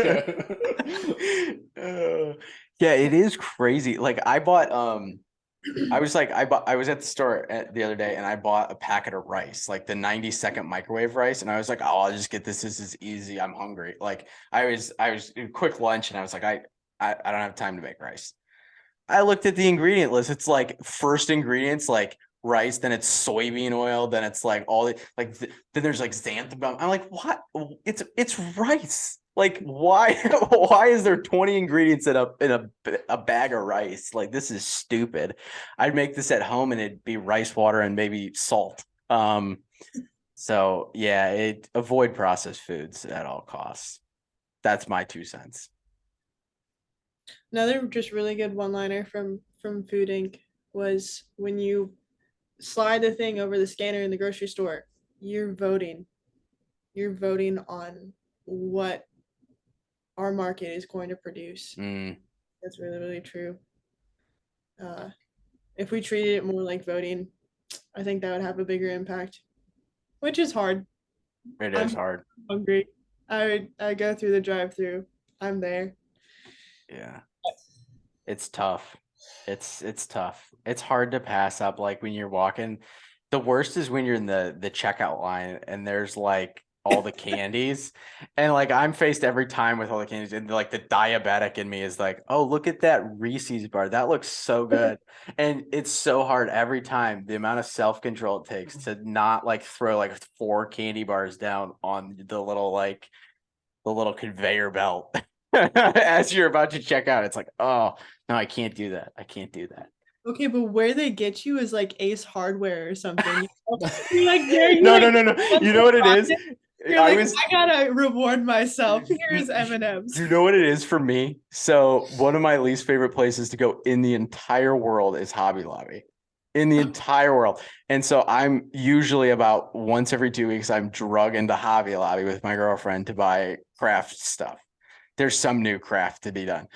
here? Yeah, it is crazy. Like I bought I was at the store the other day and I bought a packet of rice, like the 90-second microwave rice, and I was like, oh, I'll just get this. This is easy. I'm hungry. Like I was in quick lunch and I was like, I don't have time to make rice. I looked at the ingredient list. It's like first ingredients like rice, then it's soybean oil, then it's like all the then there's like xanthan. I'm like, what? It's rice. Like why why is there 20 ingredients in a bag of rice? Like this is stupid. I'd make this at home and it'd be rice water and maybe salt. So yeah, avoid processed foods at all costs. That's my 2 cents. Another just really good one-liner from Food Inc. was when you slide the thing over the scanner in the grocery store, you're voting. You're voting on what our market is going to produce. That's really, really true. If we treated it more like voting, I think that would have a bigger impact, which is hard. It is hard. Hungry. I go through the drive-through. I'm there. Yeah. It's tough. It's tough. It's hard to pass up like when you're walking. The worst is when you're in the checkout line and there's like all the candies and like I'm faced every time with all the candies and like the diabetic in me is like, oh, look at that Reese's bar. That looks so good. And it's so hard every time, the amount of self-control it takes to not like throw like 4 candy bars down on the little conveyor belt as you're about to check out. It's like, oh no, I can't do that. I can't do that. Okay, but where they get you is like Ace Hardware or something. You're like, No. You know what it is? I gotta reward myself. Here's M&M's. You know what it is for me? So one of my least favorite places to go in the entire world is Hobby Lobby. In the entire world. And so I'm usually about once every 2 weeks, I'm drug into Hobby Lobby with my girlfriend to buy craft stuff. There's some new craft to be done.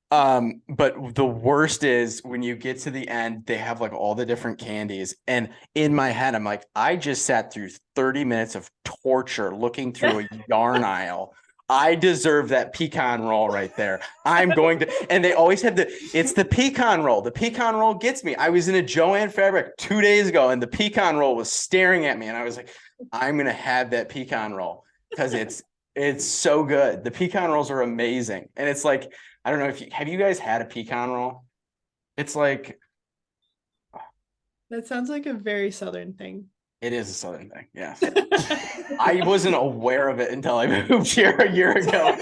But the worst is when you get to the end, they have like all the different candies. And in my head, I'm like, I just sat through 30 minutes of torture looking through a yarn aisle. I deserve that pecan roll right there. I'm going to, and they always have it's the pecan roll. The pecan roll gets me. I was in a Joann Fabric 2 days ago and the pecan roll was staring at me. And I was like, I'm going to have that pecan roll because it's so good. The pecan rolls are amazing. And it's like, I don't know have you guys had a pecan roll? It's like. That sounds like a very Southern thing. It is a Southern thing. Yes. I wasn't aware of it until I moved here a year ago.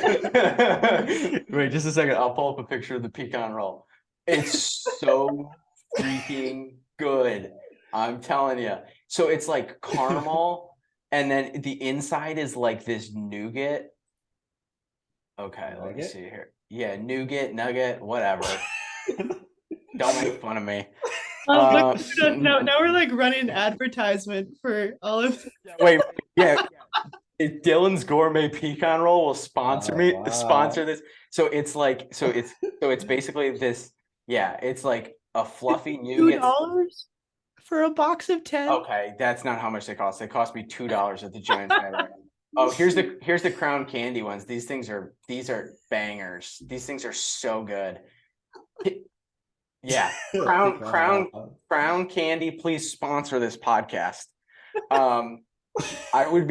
Wait, just a second. I'll pull up a picture of the pecan roll. It's so freaking good. I'm telling you. So it's like caramel and then the inside is like this nougat. Okay, let me see here. Yeah, nougat, nugget, whatever. Don't make fun of me. Now we're like running advertisement for all of. Wait, yeah. Dylan's Gourmet Pecan Roll will sponsor me. Wow. Sponsor this. So it's like, it's basically this. Yeah, it's like a fluffy nougat. $2 for a box of 10. Okay, that's not how much they cost. They cost me $2 at the Giant Fabric. Oh, here's the Crown Candy ones. These are bangers. These things are so good. Yeah, Crown Candy, please sponsor this podcast. I would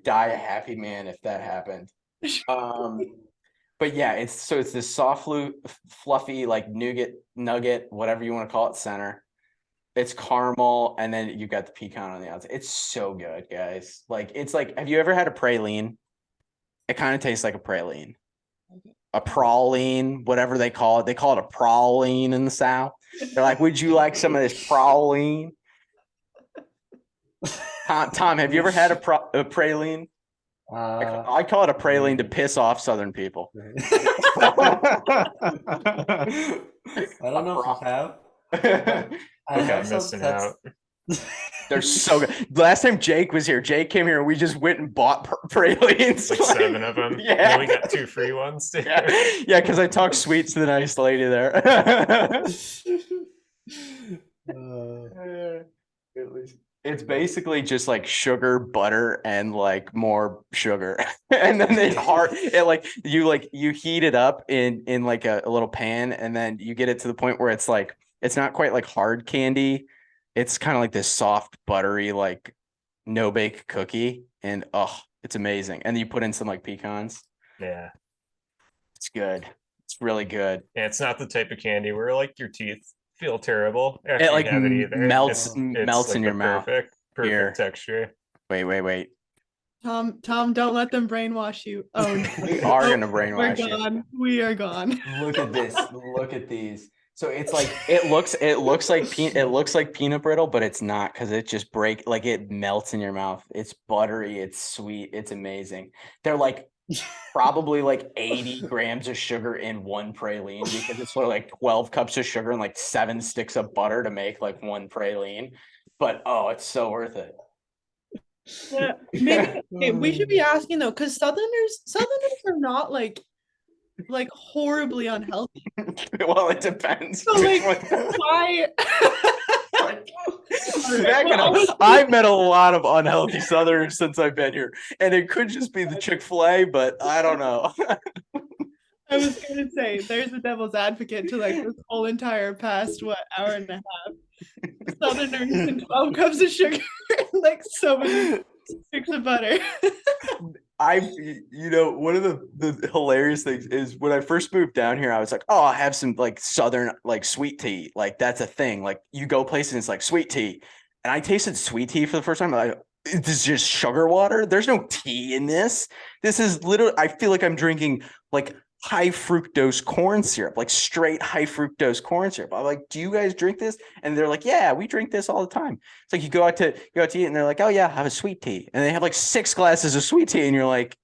die a happy man if that happened. But yeah, it's this soft, fluffy, like nougat, nugget, whatever you want to call it, center. It's caramel, and then you got the pecan on the outside. It's so good, guys. Like, it's like, have you ever had a praline? It kind of tastes like a praline. a praline, whatever they call it. They call it a praline in the South. They're like, would you like some of this praline? Tom, have you ever had a praline? I call it a praline to piss off Southern people. I don't know if I have. I Okay, have some missing that's out. They're so good. Last time Jake was here, Jake came here and we just went and bought pralines. Like 7 of them. Yeah. We got 2 free ones too. Yeah, because I talked sweet to the nice lady there. It's basically just like sugar, butter, and like more sugar, and then you heat it up in like a little pan, and then you get it to the point where it's like it's not quite like hard candy. It's kind of like this soft, buttery, like no bake cookie, and it's amazing. And you put in some like pecans. Yeah. It's good. It's really good. Yeah, it's not the type of candy where like your teeth feel terrible after It like you have it either. melts It's in like your the mouth. perfect Here. texture. Wait. Tom, don't let them brainwash you. Oh, no. We are gonna We're brainwash you. gone. We are gone. Look at this. Look at these. So it's like it looks like peanut brittle, but it's not because it just it melts in your mouth. It's buttery, it's sweet, it's amazing. They're like probably like 80 grams of sugar in one praline because it's like 12 cups of sugar and like 7 sticks of butter to make like one praline. But it's so worth it. Yeah, maybe okay, we should be asking though, because Southerners are not like horribly unhealthy. Well, it depends. So like, why? I've met a lot of unhealthy Southerners since I've been here, and it could just be the Chick-fil-A, but I don't know. I was gonna say there's a devil's advocate to like this whole entire past hour and a half. Southerners and 12 cups of sugar and like so many sticks of butter. One of the hilarious things is when I first moved down here, I was like, I have some like Southern like sweet tea. Like that's a thing. Like you go places and it's like sweet tea. And I tasted sweet tea for the first time. Like, this is just sugar water. There's no tea in this. This is literally, I feel like I'm drinking like high fructose corn syrup, like straight high fructose corn syrup. I'm like, do you guys drink this? And they're like, yeah, we drink this all the time. It's like you go out to eat and they're like, oh yeah, have a sweet tea. And they have like 6 glasses of sweet tea. And you're like,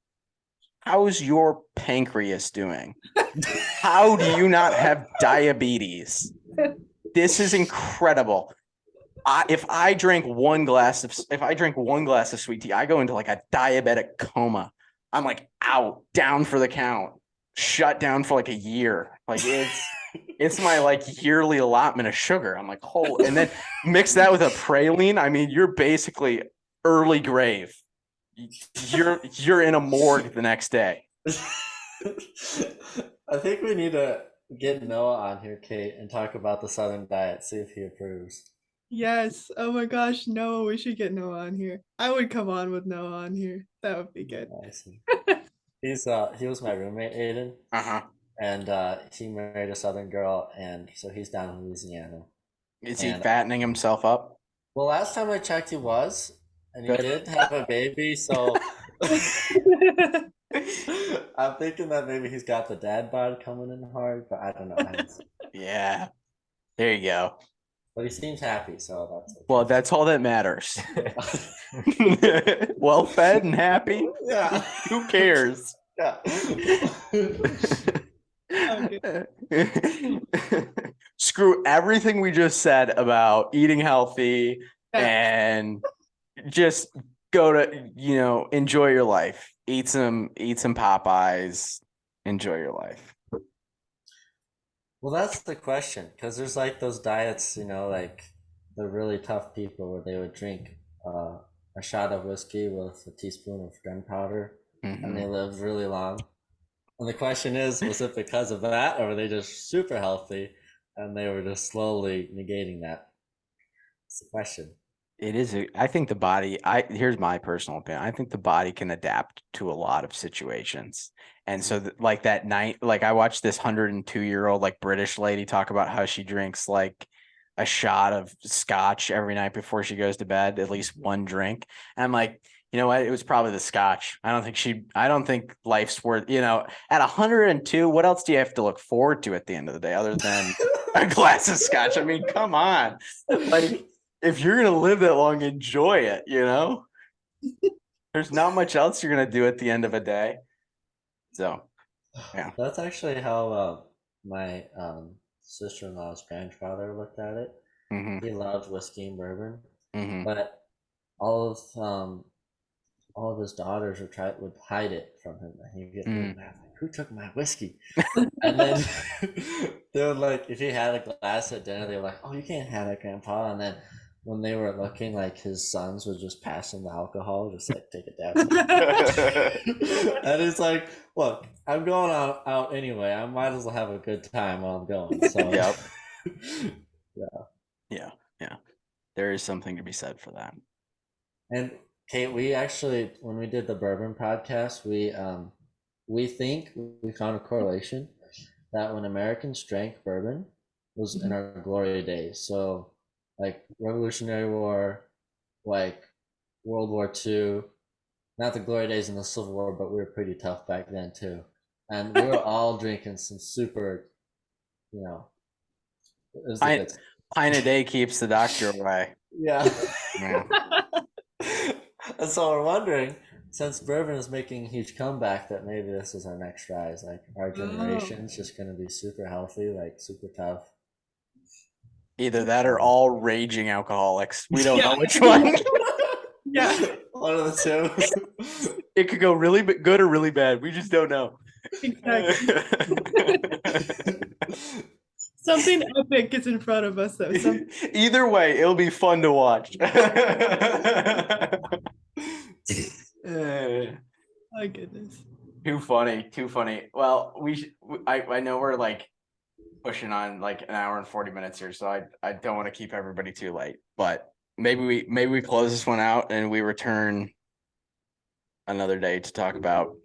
how's your pancreas doing? How do you not have diabetes? This is incredible. If I drink one glass of sweet tea, I go into like a diabetic coma. I'm like out, down for the count, shut down for like a year. Like it's my like yearly allotment of sugar. I'm like, and then mix that with a praline. I mean, you're basically early grave. You're in a morgue the next day. I think we need to get Noah on here, Kate, and talk about the Southern diet, see if he approves. Yes. Oh my gosh, Noah, we should get Noah on here. I would come on with Noah on here. That would be good. Awesome. He was my roommate, Aiden. And he married a Southern girl, and so he's down in Louisiana. Is he fattening himself up? Well, last time I checked, he was, and he did have a baby, so I'm thinking that maybe he's got the dad bod coming in hard, but I don't know. Yeah. There you go. But he seems happy, so that's okay. Well, that's all that matters. Well fed and happy. Yeah. Who cares? Yeah. Screw everything we just said about eating healthy and just go to, enjoy your life. Eat some Popeyes. Enjoy your life. Well, that's the question, because there's like those diets, like the really tough people where they would drink a shot of whiskey with a teaspoon of gunpowder, and they lived really long. And the question is, was it because of that, or were they just super healthy and they were just slowly negating that? It's the question. It is. I think the body, here's my personal opinion. I think the body can adapt to a lot of situations. And so like that night, like I watched this 102-year-old like British lady talk about how she drinks like a shot of scotch every night before she goes to bed, at least one drink. And I'm like, You know what? It was probably the scotch. I don't think life's worth, at 102, what else do you have to look forward to at the end of the day other than a glass of scotch? I mean, come on. Like, if you're going to live that long, enjoy it, There's not much else you're going to do at the end of a day. So, yeah. That's actually how my sister-in-law's grandfather looked at it. Mm-hmm. He loved whiskey and bourbon, Mm-hmm. but all of his daughters would hide it from him. And he'd get really mad, like, who took my whiskey? And then they would, like, if he had a glass at dinner, they were like, oh, you can't have that, Grandpa. And then when they were looking, like, his sons would just pass him the alcohol, just like, take it down. And it's like, look, I'm going out anyway. I might as well have a good time while I'm going. So Yep. Yeah. Yeah. There is something to be said for that. And Kate, we actually, when we did the bourbon podcast, we think we found a correlation that when Americans drank bourbon was in our glory days. So like Revolutionary War, like World War II, not the glory days in the Civil War, but we were pretty tough back then too. And we were all drinking some super, it was the good stuff. Pint a day keeps the doctor away. Yeah. Yeah. And so we're wondering, since bourbon is making a huge comeback, that maybe this is our next rise. Like our generation's just going to be super healthy, like super tough. Either that or all raging alcoholics. We don't know which one. Yeah. One of the two. It could go really good or really bad. We just don't know. Exactly. Something epic is in front of us, though. Either way, it'll be fun to watch. My goodness. Too funny. Well, I know we're like pushing on like an hour and 40 minutes here, so I don't want to keep everybody too late. But maybe we close this one out and we return another day to talk about.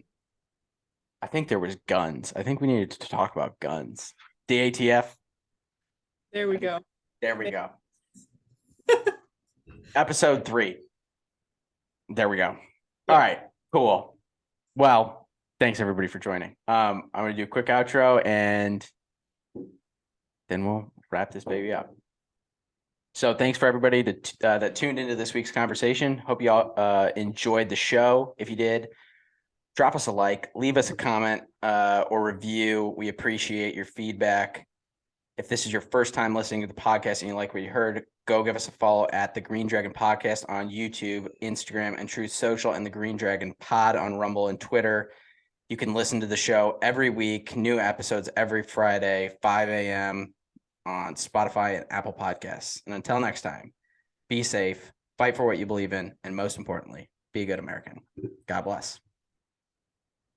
I think there was guns. I think we needed to talk about guns. DATF. There we go. There we go. Episode 3. There we go. All right, cool. Well, thanks everybody for joining. I'm going to do a quick outro and then we'll wrap this baby up. So thanks for everybody that tuned into this week's conversation. Hope you all enjoyed the show. If you did, drop us a like, leave us a comment or review. We appreciate your feedback. If this is your first time listening to the podcast and you like what you heard, go give us a follow at the Green Dragon Podcast on YouTube, Instagram, and Truth Social, and the Green Dragon Pod on Rumble and Twitter. You can listen to the show every week, new episodes every Friday, 5 a.m. on Spotify and Apple Podcasts. And until next time, be safe, fight for what you believe in, and most importantly, be a good American. God bless.